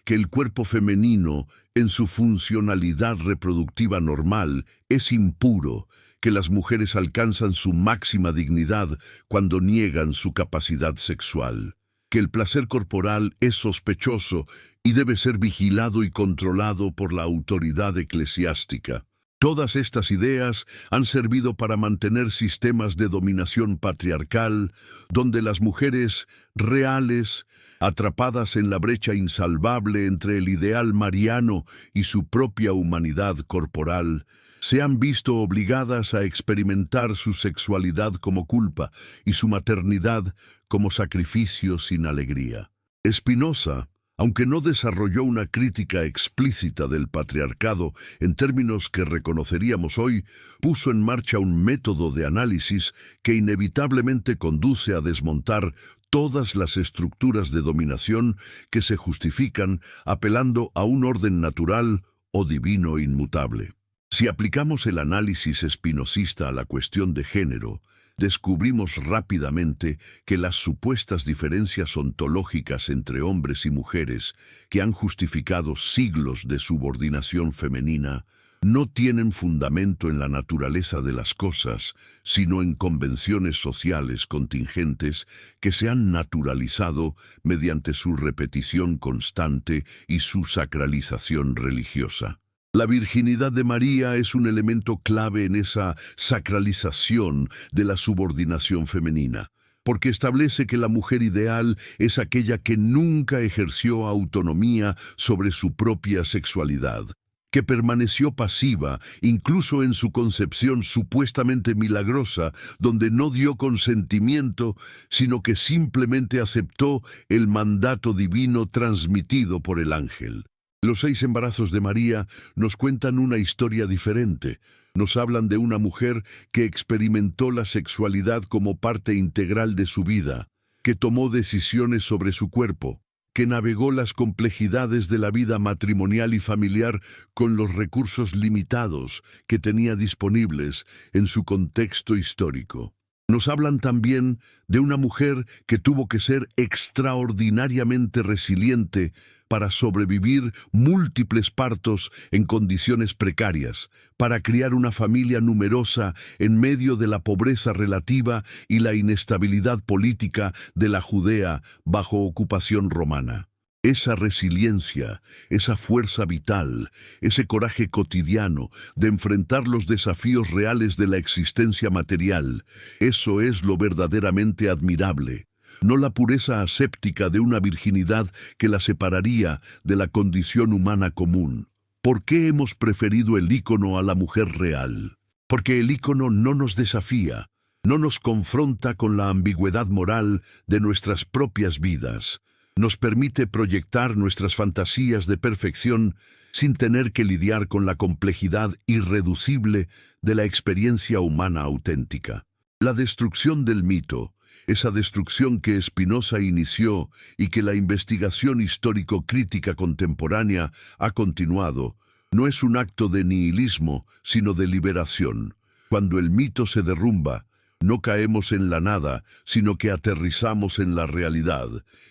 Speaker 1: que el cuerpo femenino, en su funcionalidad reproductiva normal, es impuro, que las mujeres alcanzan su máxima dignidad cuando niegan su capacidad sexual, que el placer corporal es sospechoso y debe ser vigilado y controlado por la autoridad eclesiástica. Todas estas ideas han servido para mantener sistemas de dominación patriarcal, donde las mujeres reales, atrapadas en la brecha insalvable entre el ideal mariano y su propia humanidad corporal, se han visto obligadas a experimentar su sexualidad como culpa y su maternidad como sacrificio sin alegría. Spinoza, aunque no desarrolló una crítica explícita del patriarcado en términos que reconoceríamos hoy, puso en marcha un método de análisis que inevitablemente conduce a desmontar todas las estructuras de dominación que se justifican apelando a un orden natural o divino inmutable. Si aplicamos el análisis espinosista a la cuestión de género, descubrimos rápidamente que las supuestas diferencias ontológicas entre hombres y mujeres, que han justificado siglos de subordinación femenina, no tienen fundamento en la naturaleza de las cosas, sino en convenciones sociales contingentes que se han naturalizado mediante su repetición constante y su sacralización religiosa. La virginidad de María es un elemento clave en esa sacralización de la subordinación femenina, porque establece que la mujer ideal es aquella que nunca ejerció autonomía sobre su propia sexualidad, que permaneció pasiva incluso en su concepción supuestamente milagrosa, donde no dio consentimiento, sino que simplemente aceptó el mandato divino transmitido por el ángel. Los 6 embarazos de María nos cuentan una historia diferente. Nos hablan de una mujer que experimentó la sexualidad como parte integral de su vida, que tomó decisiones sobre su cuerpo, que navegó las complejidades de la vida matrimonial y familiar con los recursos limitados que tenía disponibles en su contexto histórico. Nos hablan también de una mujer que tuvo que ser extraordinariamente resiliente para sobrevivir múltiples partos en condiciones precarias, para criar una familia numerosa en medio de la pobreza relativa y la inestabilidad política de la Judea bajo ocupación romana. Esa resiliencia, esa fuerza vital, ese coraje cotidiano de enfrentar los desafíos reales de la existencia material, eso es lo verdaderamente admirable. No la pureza aséptica de una virginidad que la separaría de la condición humana común. ¿Por qué hemos preferido el ícono a la mujer real? Porque el ícono no nos desafía, no nos confronta con la ambigüedad moral de nuestras propias vidas. Nos permite proyectar nuestras fantasías de perfección sin tener que lidiar con la complejidad irreducible de la experiencia humana auténtica. La destrucción del mito, esa destrucción que Spinoza inició y que la investigación histórico-crítica contemporánea ha continuado, no es un acto de nihilismo, sino de liberación. Cuando el mito se derrumba, no caemos en la nada, sino que aterrizamos en la realidad.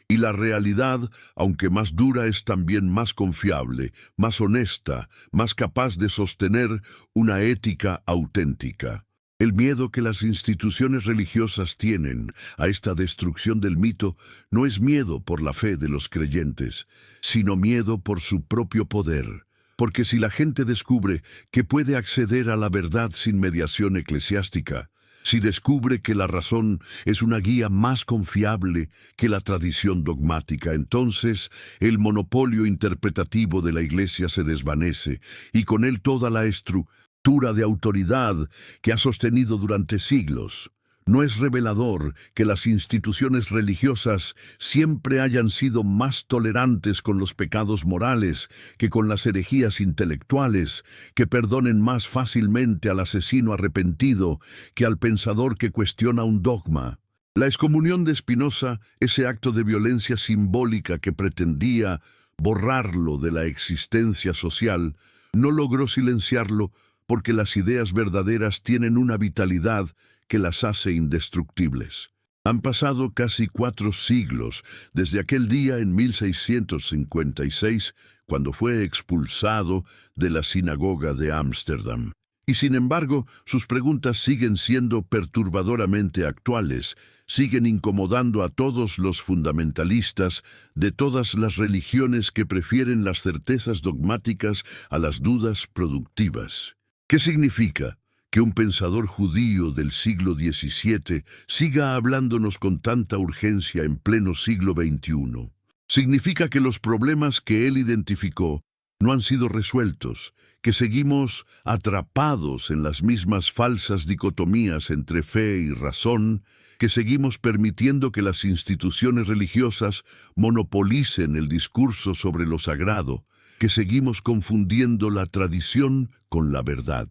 Speaker 1: Y la realidad, aunque más dura, es también más confiable, más honesta, más capaz de sostener una ética auténtica. El miedo que las instituciones religiosas tienen a esta destrucción del mito no es miedo por la fe de los creyentes, sino miedo por su propio poder. Porque si la gente descubre que puede acceder a la verdad sin mediación eclesiástica, si descubre que la razón es una guía más confiable que la tradición dogmática, entonces el monopolio interpretativo de la Iglesia se desvanece y con él toda la estructura de autoridad que ha sostenido durante siglos. ¿No es revelador que las instituciones religiosas siempre hayan sido más tolerantes con los pecados morales que con las herejías intelectuales, que perdonen más fácilmente al asesino arrepentido que al pensador que cuestiona un dogma? La excomunión de Spinoza, ese acto de violencia simbólica que pretendía borrarlo de la existencia social, no logró silenciarlo porque las ideas verdaderas tienen una vitalidad que las hace indestructibles. Han pasado casi 4 siglos desde aquel día en 1656, cuando fue expulsado de la sinagoga de Ámsterdam. Y sin embargo, sus preguntas siguen siendo perturbadoramente actuales, siguen incomodando a todos los fundamentalistas de todas las religiones que prefieren las certezas dogmáticas a las dudas productivas. ¿Qué significa que un pensador judío del siglo XVII siga hablándonos con tanta urgencia en pleno siglo XXI? Significa que los problemas que él identificó no han sido resueltos, que seguimos atrapados en las mismas falsas dicotomías entre fe y razón, que seguimos permitiendo que las instituciones religiosas monopolicen el discurso sobre lo sagrado, que seguimos confundiendo la tradición con la verdad.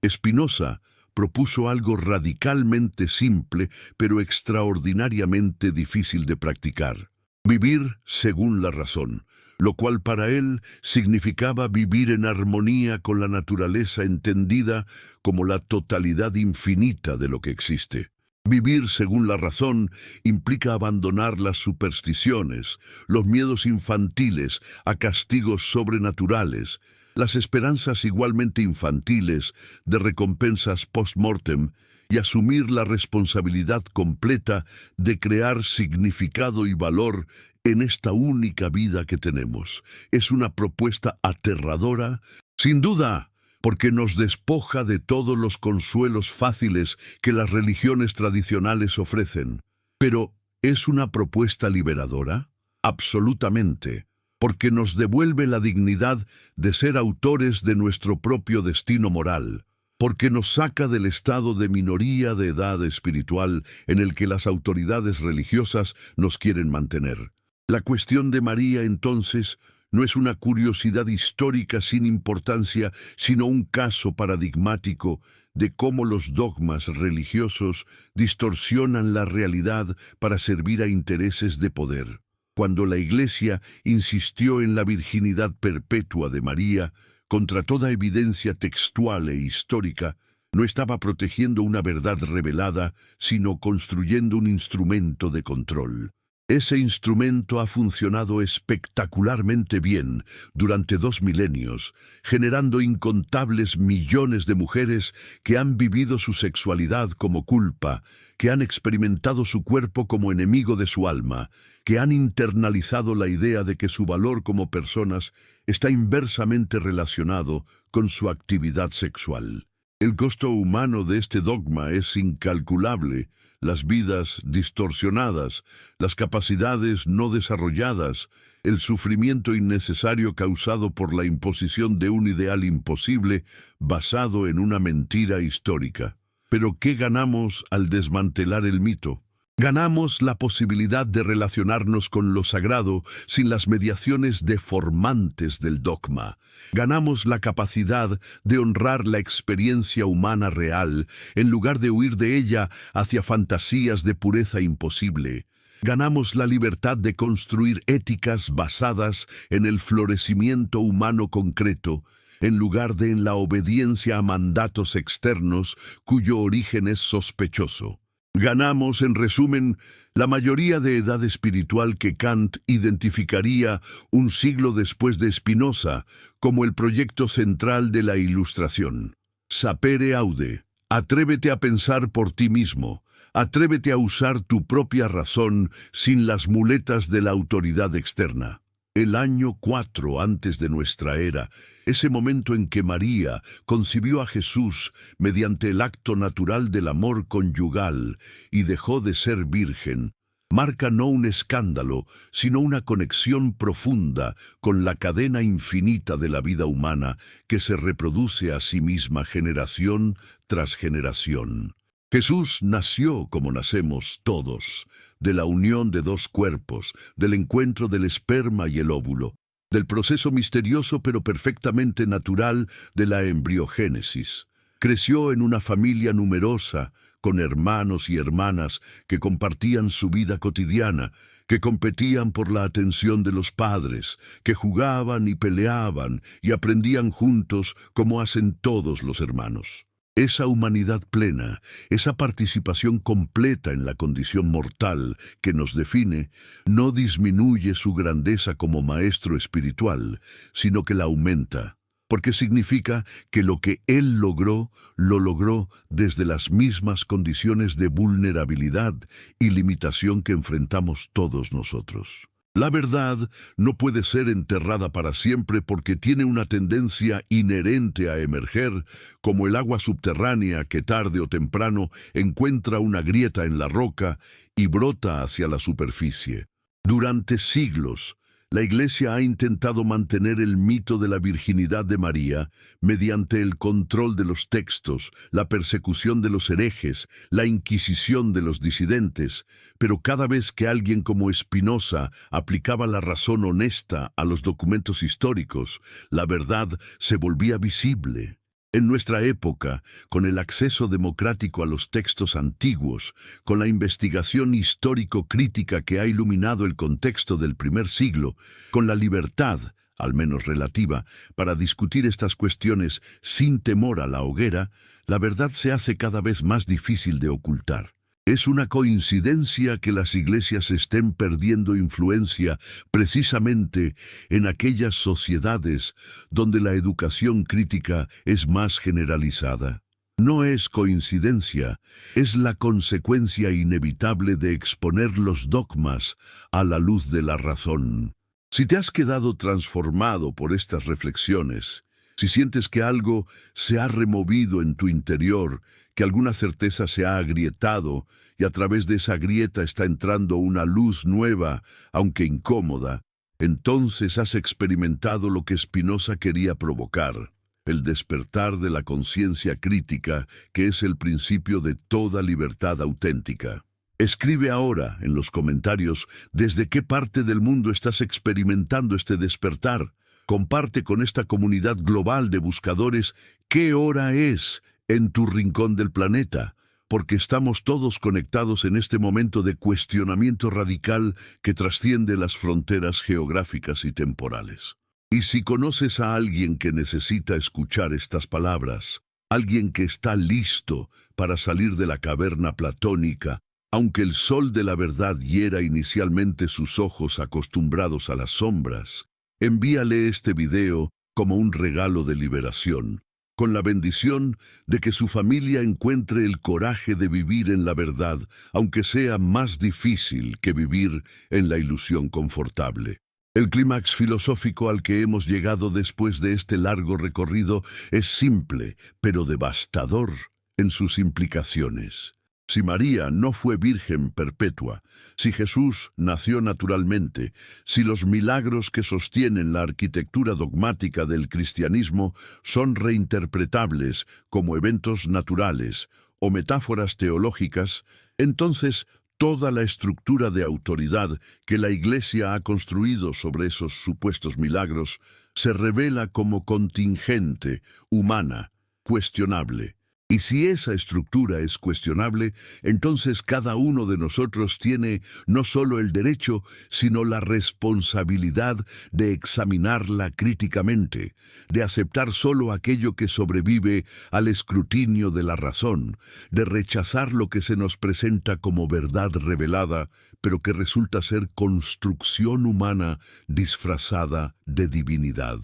Speaker 1: Spinoza propuso algo radicalmente simple, pero extraordinariamente difícil de practicar: vivir según la razón, lo cual para él significaba vivir en armonía con la naturaleza entendida como la totalidad infinita de lo que existe. Vivir según la razón implica abandonar las supersticiones, los miedos infantiles a castigos sobrenaturales, las esperanzas igualmente infantiles de recompensas post-mortem y asumir la responsabilidad completa de crear significado y valor en esta única vida que tenemos. Es una propuesta aterradora, sin duda, porque nos despoja de todos los consuelos fáciles que las religiones tradicionales ofrecen. Pero, ¿es una propuesta liberadora? Absolutamente, porque nos devuelve la dignidad de ser autores de nuestro propio destino moral, porque nos saca del estado de minoría de edad espiritual en el que las autoridades religiosas nos quieren mantener. La cuestión de María, entonces, no es una curiosidad histórica sin importancia, sino un caso paradigmático de cómo los dogmas religiosos distorsionan la realidad para servir a intereses de poder. Cuando la Iglesia insistió en la virginidad perpetua de María, contra toda evidencia textual e histórica, no estaba protegiendo una verdad revelada, sino construyendo un instrumento de control. Ese instrumento ha funcionado espectacularmente bien durante 2 milenios, generando incontables millones de mujeres que han vivido su sexualidad como culpa, que han experimentado su cuerpo como enemigo de su alma, que han internalizado la idea de que su valor como personas está inversamente relacionado con su actividad sexual. El costo humano de este dogma es incalculable. Las vidas distorsionadas, las capacidades no desarrolladas, el sufrimiento innecesario causado por la imposición de un ideal imposible basado en una mentira histórica. Pero ¿qué ganamos al desmantelar el mito? Ganamos la posibilidad de relacionarnos con lo sagrado sin las mediaciones deformantes del dogma. Ganamos la capacidad de honrar la experiencia humana real en lugar de huir de ella hacia fantasías de pureza imposible. Ganamos la libertad de construir éticas basadas en el florecimiento humano concreto, en lugar de en la obediencia a mandatos externos cuyo origen es sospechoso. Ganamos, en resumen, la mayoría de edad espiritual que Kant identificaría un siglo después de Spinoza como el proyecto central de la Ilustración. Sapere aude. Atrévete a pensar por ti mismo. Atrévete a usar tu propia razón sin las muletas de la autoridad externa. El año 4 antes de nuestra era, ese momento en que María concibió a Jesús mediante el acto natural del amor conyugal y dejó de ser virgen, marca no un escándalo, sino una conexión profunda con la cadena infinita de la vida humana que se reproduce a sí misma generación tras generación. Jesús nació como nacemos todos, de la unión de dos cuerpos, del encuentro del esperma y el óvulo, del proceso misterioso pero perfectamente natural de la embriogénesis. Creció en una familia numerosa, con hermanos y hermanas que compartían su vida cotidiana, que competían por la atención de los padres, que jugaban y peleaban y aprendían juntos como hacen todos los hermanos. Esa humanidad plena, esa participación completa en la condición mortal que nos define, no disminuye su grandeza como maestro espiritual, sino que la aumenta, porque significa que lo que Él logró, lo logró desde las mismas condiciones de vulnerabilidad y limitación que enfrentamos todos nosotros. La verdad no puede ser enterrada para siempre porque tiene una tendencia inherente a emerger, como el agua subterránea que tarde o temprano encuentra una grieta en la roca y brota hacia la superficie. Durante siglos, la Iglesia ha intentado mantener el mito de la virginidad de María mediante el control de los textos, la persecución de los herejes, la inquisición de los disidentes, pero cada vez que alguien como Spinoza aplicaba la razón honesta a los documentos históricos, la verdad se volvía visible. En nuestra época, con el acceso democrático a los textos antiguos, con la investigación histórico-crítica que ha iluminado el contexto del primer siglo, con la libertad, al menos relativa, para discutir estas cuestiones sin temor a la hoguera, la verdad se hace cada vez más difícil de ocultar. Es una coincidencia que las iglesias estén perdiendo influencia precisamente en aquellas sociedades donde la educación crítica es más generalizada. No es coincidencia, es la consecuencia inevitable de exponer los dogmas a la luz de la razón. Si te has quedado transformado por estas reflexiones, si sientes que algo se ha removido en tu interior, que alguna certeza se ha agrietado y a través de esa grieta está entrando una luz nueva, aunque incómoda, entonces has experimentado lo que Spinoza quería provocar, el despertar de la conciencia crítica, que es el principio de toda libertad auténtica. Escribe ahora en los comentarios desde qué parte del mundo estás experimentando este despertar. Comparte con esta comunidad global de buscadores qué hora es en tu rincón del planeta, porque estamos todos conectados en este momento de cuestionamiento radical que trasciende las fronteras geográficas y temporales. Y si conoces a alguien que necesita escuchar estas palabras, alguien que está listo para salir de la caverna platónica, aunque el sol de la verdad hiera inicialmente sus ojos acostumbrados a las sombras, envíale este video como un regalo de liberación, con la bendición de que su familia encuentre el coraje de vivir en la verdad, aunque sea más difícil que vivir en la ilusión confortable. El clímax filosófico al que hemos llegado después de este largo recorrido es simple, pero devastador en sus implicaciones. Si María no fue virgen perpetua, si Jesús nació naturalmente, si los milagros que sostienen la arquitectura dogmática del cristianismo son reinterpretables como eventos naturales o metáforas teológicas, entonces toda la estructura de autoridad que la Iglesia ha construido sobre esos supuestos milagros se revela como contingente, humana, cuestionable. Y si esa estructura es cuestionable, entonces cada uno de nosotros tiene no solo el derecho, sino la responsabilidad de examinarla críticamente, de aceptar solo aquello que sobrevive al escrutinio de la razón, de rechazar lo que se nos presenta como verdad revelada, pero que resulta ser construcción humana disfrazada de divinidad.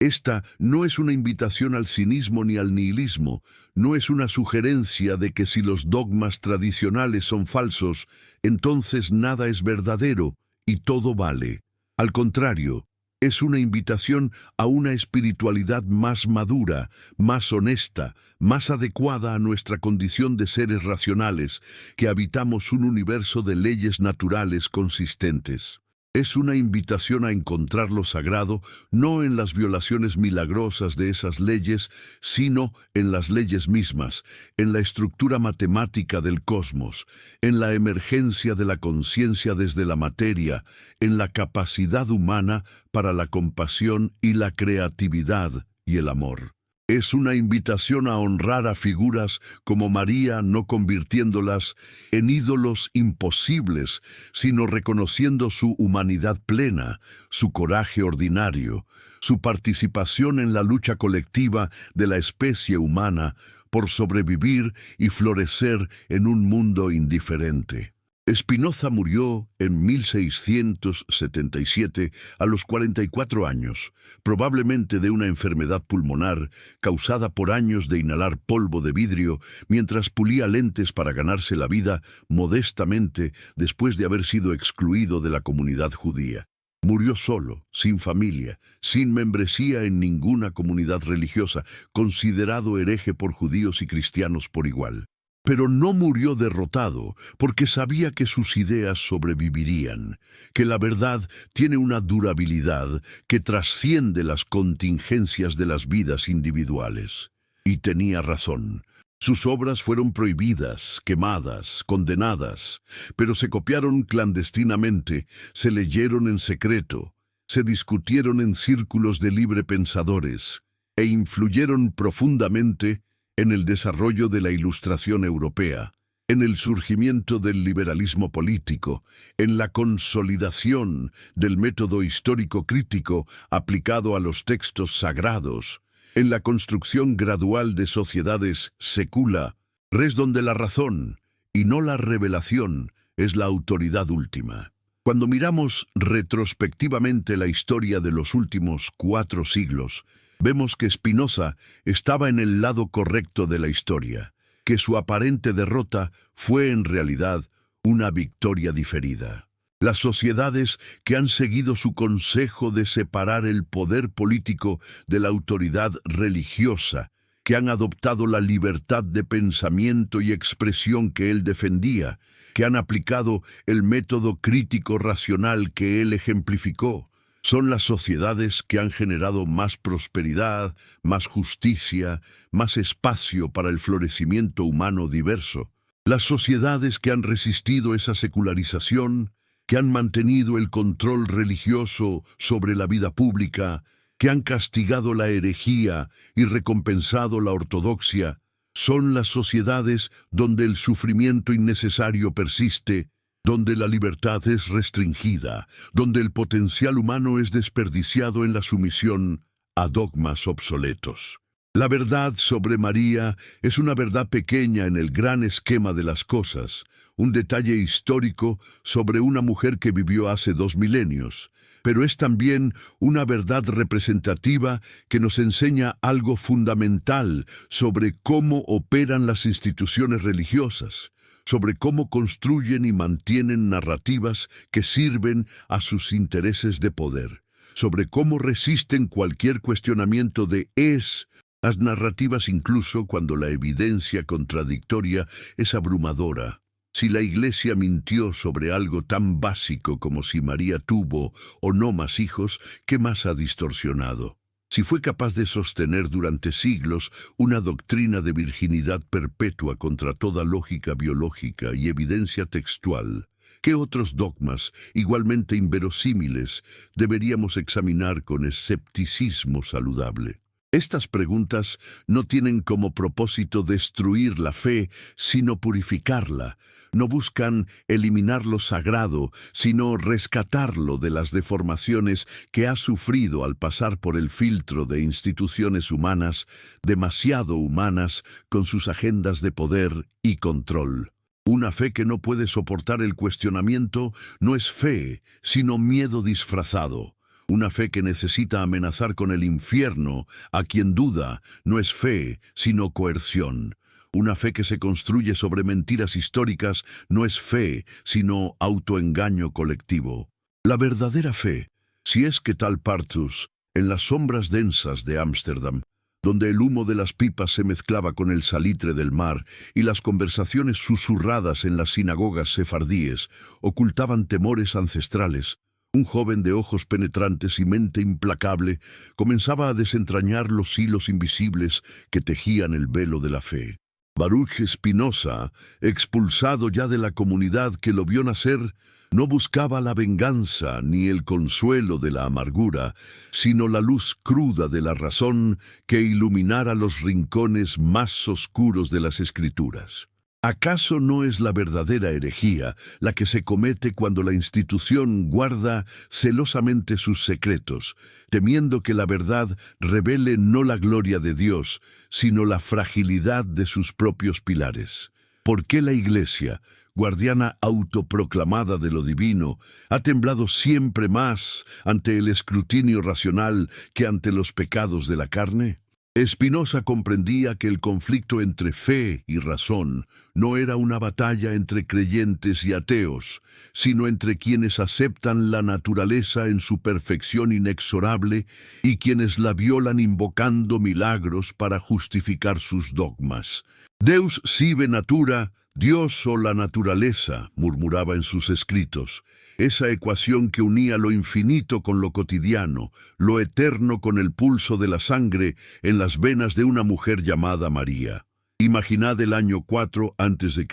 Speaker 1: Esta no es una invitación al cinismo ni al nihilismo, no es una sugerencia de que si los dogmas tradicionales son falsos, entonces nada es verdadero y todo vale. Al contrario, es una invitación a una espiritualidad más madura, más honesta, más adecuada a nuestra condición de seres racionales, que habitamos un universo de leyes naturales consistentes. Es una invitación a encontrar lo sagrado no en las violaciones milagrosas de esas leyes, sino en las leyes mismas, en la estructura matemática del cosmos, en la emergencia de la conciencia desde la materia, en la capacidad humana para la compasión y la creatividad y el amor. Es una invitación a honrar a figuras como María, no convirtiéndolas en ídolos imposibles, sino reconociendo su humanidad plena, su coraje ordinario, su participación en la lucha colectiva de la especie humana por sobrevivir y florecer en un mundo indiferente. Spinoza murió en 1677 a los 44 años, probablemente de una enfermedad pulmonar causada por años de inhalar polvo de vidrio mientras pulía lentes para ganarse la vida modestamente después de haber sido excluido de la comunidad judía. Murió solo, sin familia, sin membresía en ninguna comunidad religiosa, considerado hereje por judíos y cristianos por igual. Pero no murió derrotado, porque sabía que sus ideas sobrevivirían, que la verdad tiene una durabilidad que trasciende las contingencias de las vidas individuales. Y tenía razón. Sus obras fueron prohibidas, quemadas, condenadas, pero se copiaron clandestinamente, se leyeron en secreto, se discutieron en círculos de librepensadores e influyeron profundamente en el desarrollo de la Ilustración europea, en el surgimiento del liberalismo político, en la consolidación del método histórico crítico aplicado a los textos sagrados, en la construcción gradual de sociedades secula, res donde la razón, y no la revelación, es la autoridad última. Cuando miramos retrospectivamente la historia de los últimos 4 siglos, vemos que Spinoza estaba en el lado correcto de la historia, que su aparente derrota fue en realidad una victoria diferida. Las sociedades que han seguido su consejo de separar el poder político de la autoridad religiosa, que han adoptado la libertad de pensamiento y expresión que él defendía, que han aplicado el método crítico racional que él ejemplificó, son las sociedades que han generado más prosperidad, más justicia, más espacio para el florecimiento humano diverso. Las sociedades que han resistido esa secularización, que han mantenido el control religioso sobre la vida pública, que han castigado la herejía y recompensado la ortodoxia, son las sociedades donde el sufrimiento innecesario persiste, donde la libertad es restringida, donde el potencial humano es desperdiciado en la sumisión a dogmas obsoletos. La verdad sobre María es una verdad pequeña en el gran esquema de las cosas, un detalle histórico sobre una mujer que vivió hace 2 milenios, pero es también una verdad representativa que nos enseña algo fundamental sobre cómo operan las instituciones religiosas, sobre cómo construyen y mantienen narrativas que sirven a sus intereses de poder, sobre cómo resisten cualquier cuestionamiento de las narrativas incluso cuando la evidencia contradictoria es abrumadora. Si la Iglesia mintió sobre algo tan básico como si María tuvo o no más hijos, ¿qué más ha distorsionado? Si fue capaz de sostener durante siglos una doctrina de virginidad perpetua contra toda lógica biológica y evidencia textual, ¿qué otros dogmas, igualmente inverosímiles, deberíamos examinar con escepticismo saludable? Estas preguntas no tienen como propósito destruir la fe, sino purificarla. No buscan eliminar lo sagrado, sino rescatarlo de las deformaciones que ha sufrido al pasar por el filtro de instituciones humanas, demasiado humanas, con sus agendas de poder y control. Una fe que no puede soportar el cuestionamiento no es fe, sino miedo disfrazado. Una fe que necesita amenazar con el infierno a quien duda no es fe, sino coerción. Una fe que se construye sobre mentiras históricas no es fe, sino autoengaño colectivo. La verdadera fe, si es que tal partus, en las sombras densas de Ámsterdam, donde el humo de las pipas se mezclaba con el salitre del mar y las conversaciones susurradas en las sinagogas sefardíes ocultaban temores ancestrales, Un joven de ojos penetrantes y mente implacable comenzaba a desentrañar los hilos invisibles que tejían el velo de la fe. Baruch Spinoza, expulsado ya de la comunidad que lo vio nacer, no buscaba la venganza ni el consuelo de la amargura, sino la luz cruda de la razón que iluminara los rincones más oscuros de las Escrituras. ¿Acaso no es la verdadera herejía la que se comete cuando la institución guarda celosamente sus secretos, temiendo que la verdad revele no la gloria de Dios, sino la fragilidad de sus propios pilares? ¿Por qué la Iglesia, guardiana autoproclamada de lo divino, ha temblado siempre más ante el escrutinio racional que ante los pecados de la carne? Spinoza comprendía que el conflicto entre fe y razón no era una batalla entre creyentes y ateos, sino entre quienes aceptan la naturaleza en su perfección inexorable y quienes la violan invocando milagros para justificar sus dogmas. Deus sive natura, Dios o la naturaleza, murmuraba en sus escritos, esa ecuación que unía lo infinito con lo cotidiano, lo eterno con el pulso de la sangre en las venas de una mujer llamada María. Imaginad el año 4 a.C.,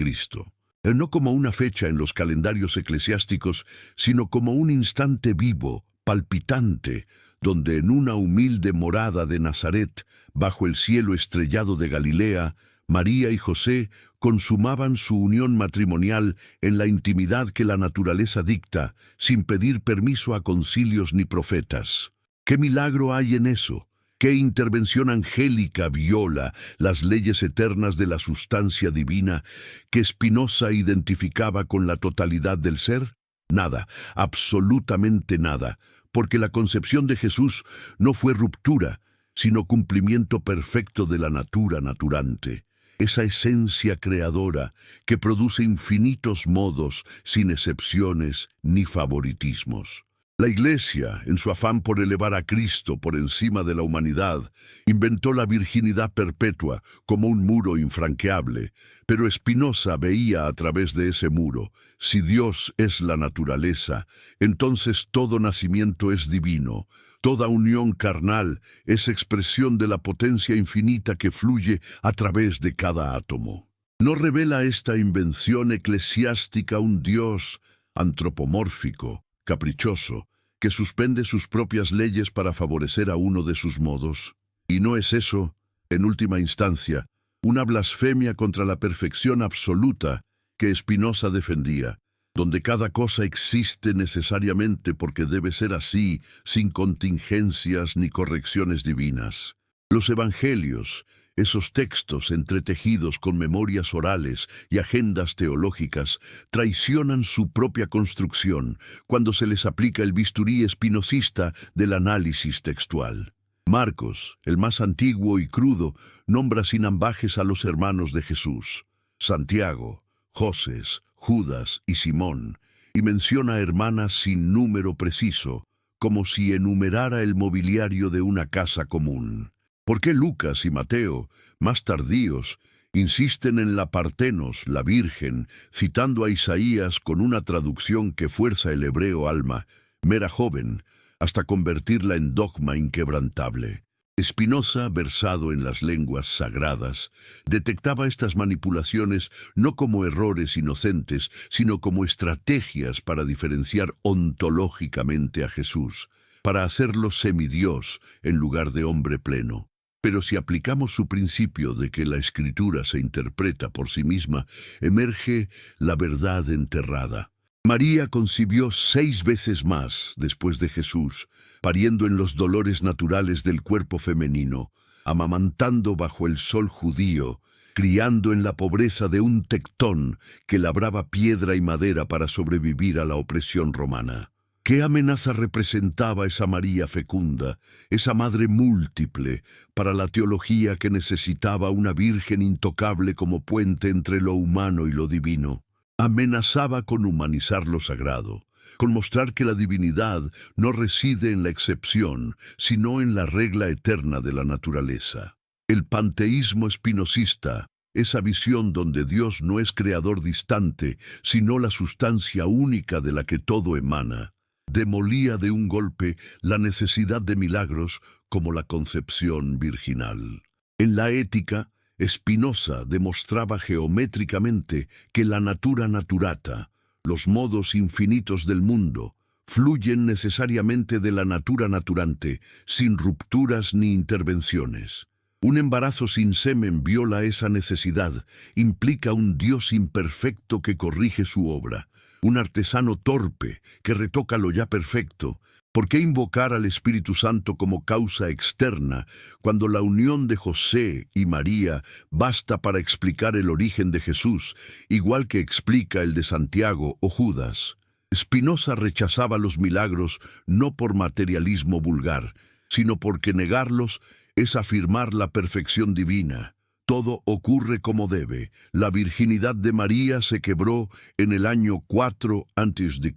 Speaker 1: no como una fecha en los calendarios eclesiásticos, sino como un instante vivo, palpitante, donde en una humilde morada de Nazaret, bajo el cielo estrellado de Galilea, María y José consumaban su unión matrimonial en la intimidad que la naturaleza dicta, sin pedir permiso a concilios ni profetas. ¿Qué milagro hay en eso? ¿Qué intervención angélica viola las leyes eternas de la sustancia divina que Spinoza identificaba con la totalidad del ser? Nada, absolutamente nada, porque la concepción de Jesús no fue ruptura, sino cumplimiento perfecto de la natura naturante. Esa esencia creadora que produce infinitos modos sin excepciones ni favoritismos. La Iglesia, en su afán por elevar a Cristo por encima de la humanidad, inventó la virginidad perpetua como un muro infranqueable, pero Spinoza veía a través de ese muro: si Dios es la naturaleza, entonces todo nacimiento es divino. Toda unión carnal es expresión de la potencia infinita que fluye a través de cada átomo. ¿No revela esta invención eclesiástica un Dios antropomórfico, caprichoso, que suspende sus propias leyes para favorecer a uno de sus modos? ¿Y no es eso, en última instancia, una blasfemia contra la perfección absoluta que Spinoza defendía, donde cada cosa existe necesariamente porque debe ser así, sin contingencias ni correcciones divinas? Los evangelios, esos textos entretejidos con memorias orales y agendas teológicas, traicionan su propia construcción cuando se les aplica el bisturí espinosista del análisis textual. Marcos, el más antiguo y crudo, nombra sin ambajes a los hermanos de Jesús: Santiago, Josés, Judas y Simón, y menciona hermanas sin número preciso, como si enumerara el mobiliario de una casa común. ¿Por qué Lucas y Mateo, más tardíos, insisten en la Partenos, la Virgen, citando a Isaías con una traducción que fuerza el hebreo alma, mera joven, hasta convertirla en dogma inquebrantable? Spinoza, versado en las lenguas sagradas, detectaba estas manipulaciones no como errores inocentes, sino como estrategias para diferenciar ontológicamente a Jesús, para hacerlo semidios en lugar de hombre pleno. Pero si aplicamos su principio de que la Escritura se interpreta por sí misma, emerge la verdad enterrada. María concibió 6 veces más después de Jesús, pariendo en los dolores naturales del cuerpo femenino, amamantando bajo el sol judío, criando en la pobreza de un tectón que labraba piedra y madera para sobrevivir a la opresión romana. ¿Qué amenaza representaba esa María fecunda, esa madre múltiple, para la teología que necesitaba una virgen intocable como puente entre lo humano y lo divino? Amenazaba con humanizar lo sagrado, con mostrar que la divinidad no reside en la excepción, sino en la regla eterna de la naturaleza. El panteísmo espinosista, esa visión donde Dios no es creador distante, sino la sustancia única de la que todo emana, demolía de un golpe la necesidad de milagros como la concepción virginal. En la Ética, Spinoza demostraba geométricamente que la natura naturata, los modos infinitos del mundo, fluyen necesariamente de la natura naturante, sin rupturas ni intervenciones. Un embarazo sin semen viola esa necesidad, implica un Dios imperfecto que corrige su obra, un artesano torpe que retoca lo ya perfecto. ¿Por qué invocar al Espíritu Santo como causa externa cuando la unión de José y María basta para explicar el origen de Jesús, igual que explica el de Santiago o Judas? Spinoza rechazaba los milagros no por materialismo vulgar, sino porque negarlos es afirmar la perfección divina. Todo ocurre como debe. La virginidad de María se quebró en el año 4 a.C.,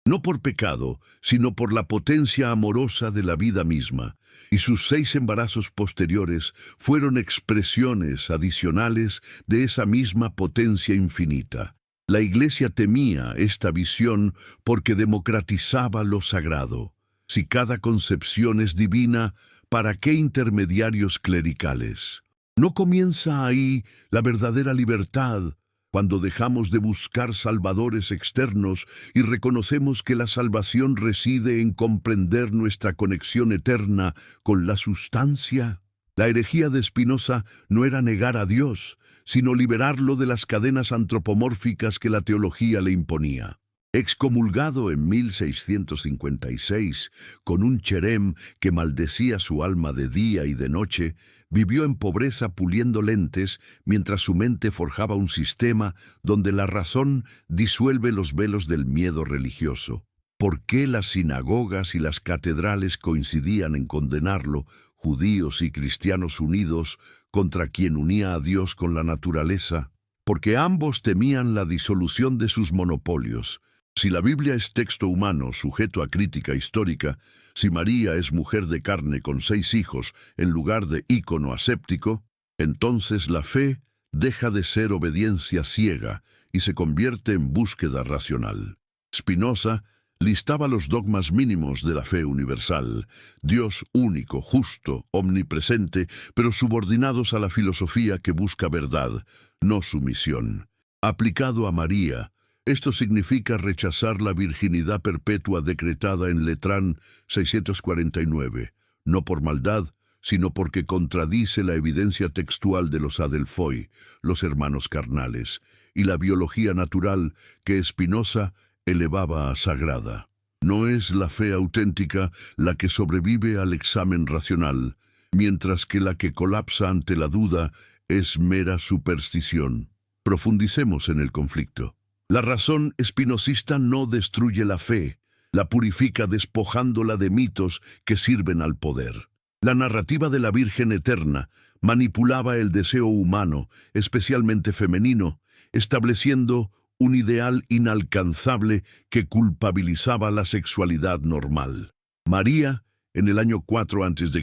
Speaker 1: no por pecado, sino por la potencia amorosa de la vida misma, y sus 6 embarazos posteriores fueron expresiones adicionales de esa misma potencia infinita. La Iglesia temía esta visión porque democratizaba lo sagrado. Si cada concepción es divina, ¿para qué intermediarios clericales? ¿No comienza ahí la verdadera libertad cuando dejamos de buscar salvadores externos y reconocemos que la salvación reside en comprender nuestra conexión eterna con la sustancia? La herejía de Spinoza no era negar a Dios, sino liberarlo de las cadenas antropomórficas que la teología le imponía. Excomulgado en 1656, con un cherem que maldecía su alma de día y de noche, vivió en pobreza puliendo lentes mientras su mente forjaba un sistema donde la razón disuelve los velos del miedo religioso. ¿Por qué las sinagogas y las catedrales coincidían en condenarlo, judíos y cristianos unidos contra quien unía a Dios con la naturaleza? Porque ambos temían la disolución de sus monopolios. Si la Biblia es texto humano sujeto a crítica histórica, si María es mujer de carne con 6 hijos en lugar de ícono aséptico, entonces la fe deja de ser obediencia ciega y se convierte en búsqueda racional. Spinoza listaba los dogmas mínimos de la fe universal: Dios único, justo, omnipresente, pero subordinados a la filosofía que busca verdad, no sumisión. Aplicado a María, esto significa rechazar la virginidad perpetua decretada en Letrán 649, no por maldad, sino porque contradice la evidencia textual de los Adelphoi, los hermanos carnales, y la biología natural que Spinoza elevaba a sagrada. No es la fe auténtica la que sobrevive al examen racional, mientras que la que colapsa ante la duda es mera superstición. Profundicemos en el conflicto. La razón espinosista no destruye la fe, la purifica despojándola de mitos que sirven al poder. La narrativa de la Virgen Eterna manipulaba el deseo humano, especialmente femenino, estableciendo un ideal inalcanzable que culpabilizaba la sexualidad normal. María, en el año 4 a.C.,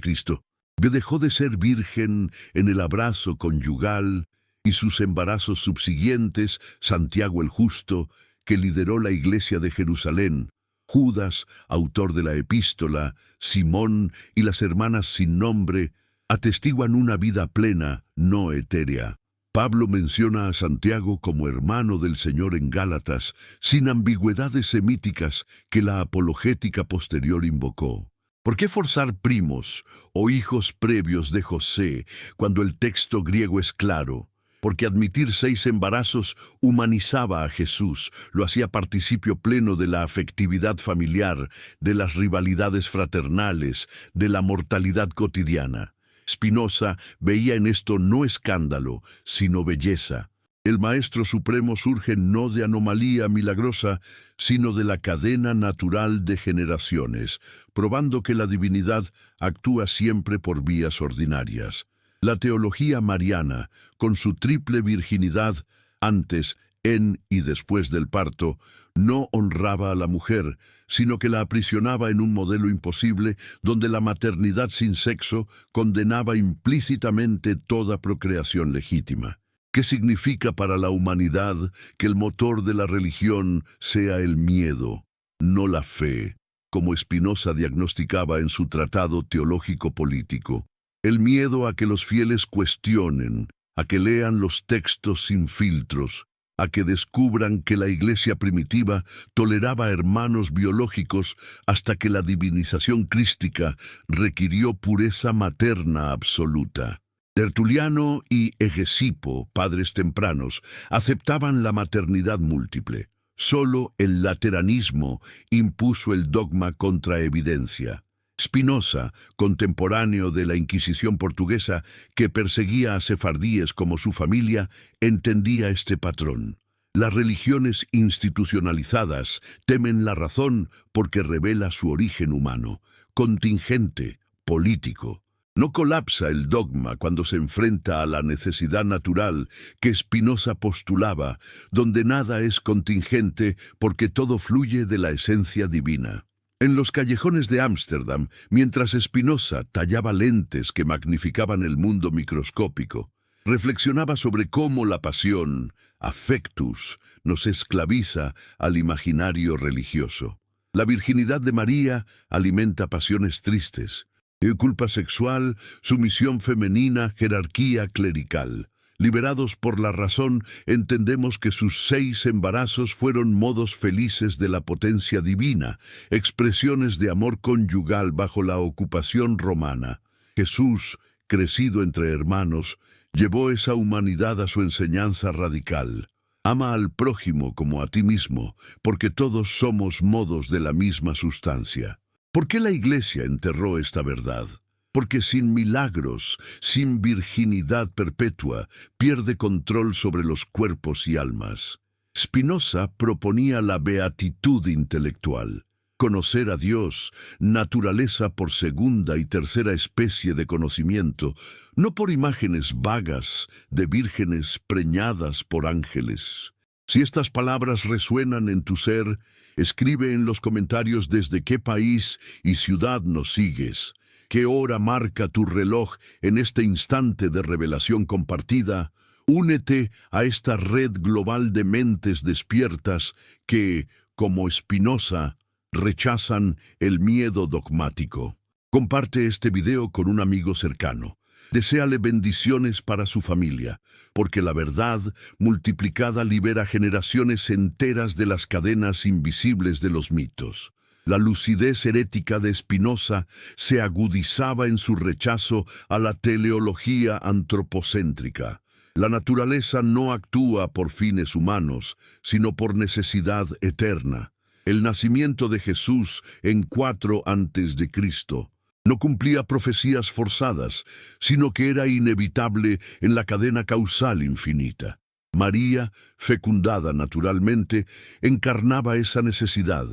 Speaker 1: dejó de ser virgen en el abrazo conyugal y sus embarazos subsiguientes, Santiago el Justo, que lideró la Iglesia de Jerusalén, Judas, autor de la epístola, Simón y las hermanas sin nombre, atestiguan una vida plena, no etérea. Pablo menciona a Santiago como hermano del Señor en Gálatas, sin ambigüedades semíticas que la apologética posterior invocó. ¿Por qué forzar primos o hijos previos de José cuando el texto griego es claro? Porque admitir 6 embarazos humanizaba a Jesús, lo hacía participio pleno de la afectividad familiar, de las rivalidades fraternales, de la mortalidad cotidiana. Spinoza veía en esto no escándalo, sino belleza. El Maestro Supremo surge no de anomalía milagrosa, sino de la cadena natural de generaciones, probando que la divinidad actúa siempre por vías ordinarias. La teología mariana, con su triple virginidad, antes, en y después del parto, no honraba a la mujer, sino que la aprisionaba en un modelo imposible donde la maternidad sin sexo condenaba implícitamente toda procreación legítima. ¿Qué significa para la humanidad que el motor de la religión sea el miedo? no la fe, como Spinoza diagnosticaba en su tratado teológico-político. El miedo a que los fieles cuestionen, a que lean los textos sin filtros, a que descubran que la Iglesia primitiva toleraba hermanos biológicos hasta que la divinización crística requirió pureza materna absoluta. Tertuliano y Hegesipo, padres tempranos, aceptaban la maternidad múltiple. Solo el lateranismo impuso el dogma contra evidencia. Spinoza, contemporáneo de la Inquisición portuguesa, que perseguía a sefardíes como su familia, entendía este patrón. Las religiones institucionalizadas temen la razón porque revela su origen humano, contingente, político. No colapsa el dogma cuando se enfrenta a la necesidad natural que Spinoza postulaba, donde nada es contingente porque todo fluye de la esencia divina. En los callejones de Ámsterdam, mientras Spinoza tallaba lentes que magnificaban el mundo microscópico, reflexionaba sobre cómo la pasión, affectus, nos esclaviza al imaginario religioso. La virginidad de María alimenta pasiones tristes, culpa sexual, sumisión femenina, jerarquía clerical. Liberados por la razón, entendemos que sus 6 embarazos fueron modos felices de la potencia divina, expresiones de amor conyugal bajo la ocupación romana. Jesús, crecido entre hermanos, llevó esa humanidad a su enseñanza radical. Ama al prójimo como a ti mismo, porque todos somos modos de la misma sustancia. ¿Por qué la Iglesia enterró esta verdad? Porque sin milagros, sin virginidad perpetua, pierde control sobre los cuerpos y almas. Spinoza proponía la beatitud intelectual, conocer a Dios, naturaleza por segunda y tercera especie de conocimiento, no por imágenes vagas de vírgenes preñadas por ángeles. Si estas palabras resuenan en tu ser, escribe en los comentarios desde qué país y ciudad nos sigues. ¿Qué hora marca tu reloj en este instante de revelación compartida? Únete a esta red global de mentes despiertas que, como Spinoza, rechazan el miedo dogmático. Comparte este video con un amigo cercano. Deséale bendiciones para su familia, porque la verdad multiplicada libera generaciones enteras de las cadenas invisibles de los mitos. La lucidez herética de Spinoza se agudizaba en su rechazo a la teleología antropocéntrica. La naturaleza no actúa por fines humanos, sino por necesidad eterna. El nacimiento de Jesús en 4 a.C. no cumplía profecías forzadas, sino que era inevitable en la cadena causal infinita. María, fecundada naturalmente, encarnaba esa necesidad.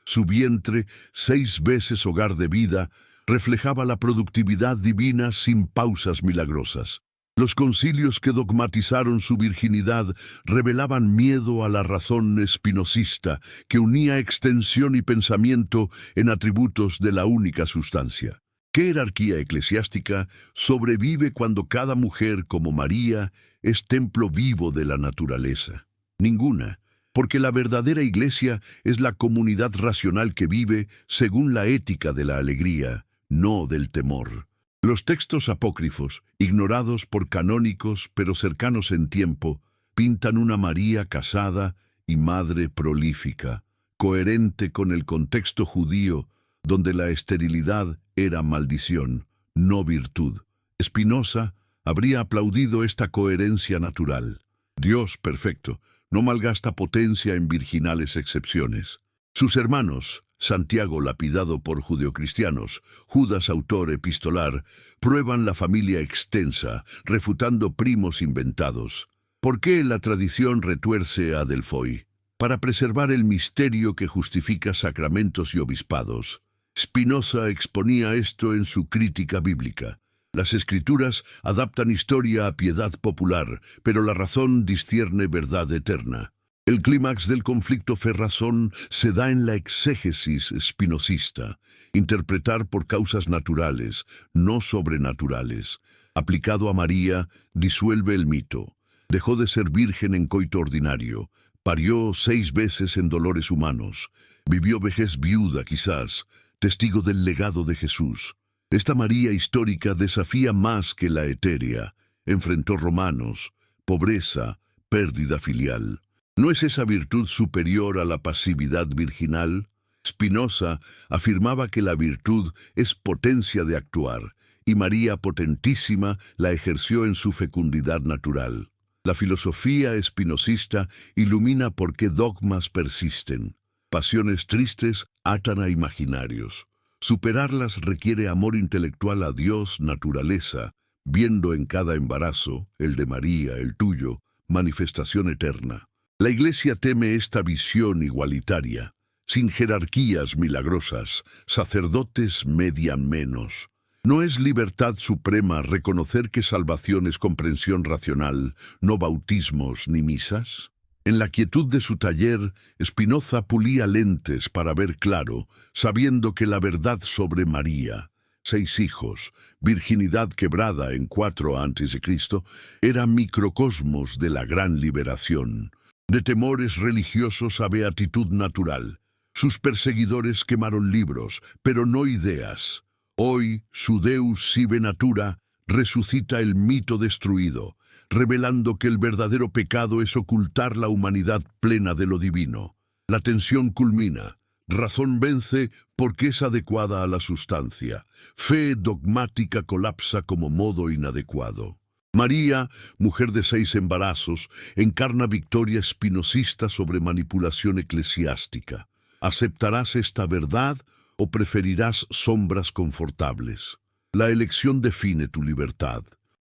Speaker 1: Su vientre, 6 veces hogar de vida, reflejaba la productividad divina sin pausas milagrosas. Los concilios que dogmatizaron su virginidad revelaban miedo a la razón espinosista, que unía extensión y pensamiento en atributos de la única sustancia. ¿Qué jerarquía eclesiástica sobrevive cuando cada mujer, como María, es templo vivo de la naturaleza? Ninguna. Porque la verdadera Iglesia es la comunidad racional que vive según la ética de la alegría, no del temor. Los textos apócrifos, ignorados por canónicos pero cercanos en tiempo, pintan una María casada y madre prolífica, coherente con el contexto judío, donde la esterilidad era maldición, no virtud. Spinoza habría aplaudido esta coherencia natural. Dios perfecto no malgasta potencia en virginales excepciones. Sus hermanos, Santiago lapidado por judeocristianos, Judas autor epistolar, prueban la familia extensa, refutando primos inventados. ¿Por qué la tradición retuerce a Delfoy? Para preservar el misterio que justifica sacramentos y obispados. Spinoza exponía esto en su crítica bíblica. Las escrituras adaptan historia a piedad popular, pero la razón discierne verdad eterna. El clímax del conflicto fe-razón se da en la exégesis spinozista, interpretar por causas naturales, no sobrenaturales. Aplicado a María, disuelve el mito. Dejó de ser virgen en coito ordinario, parió 6 veces en dolores humanos. Vivió vejez viuda, quizás, testigo del legado de Jesús. Esta María histórica desafía más que la etérea. Enfrentó romanos, pobreza, pérdida filial. ¿No es esa virtud superior a la pasividad virginal? Spinoza afirmaba que la virtud es potencia de actuar, y María potentísima la ejerció en su fecundidad natural. La filosofía espinosista ilumina por qué dogmas persisten. Pasiones tristes atan a imaginarios. Superarlas requiere amor intelectual a Dios, naturaleza, viendo en cada embarazo, el de María, el tuyo, manifestación eterna. La Iglesia teme esta visión igualitaria, sin jerarquías milagrosas, sacerdotes median menos. ¿No es libertad suprema reconocer que salvación es comprensión racional, no bautismos ni misas? En la quietud de su taller, Spinoza pulía lentes para ver claro, sabiendo que la verdad sobre María, 6 hijos, virginidad quebrada en 4 a.C., era microcosmos de la gran liberación. De temores religiosos a beatitud natural. Sus perseguidores quemaron libros, pero no ideas. Hoy, su Deus sive natura resucita el mito destruido, revelando que el verdadero pecado es ocultar la humanidad plena de lo divino. La tensión culmina. Razón vence porque es adecuada a la sustancia. Fe dogmática colapsa como modo inadecuado. María, mujer de 6 embarazos, encarna victoria espinosista sobre manipulación eclesiástica. ¿Aceptarás esta verdad o preferirás sombras confortables? La elección define tu libertad.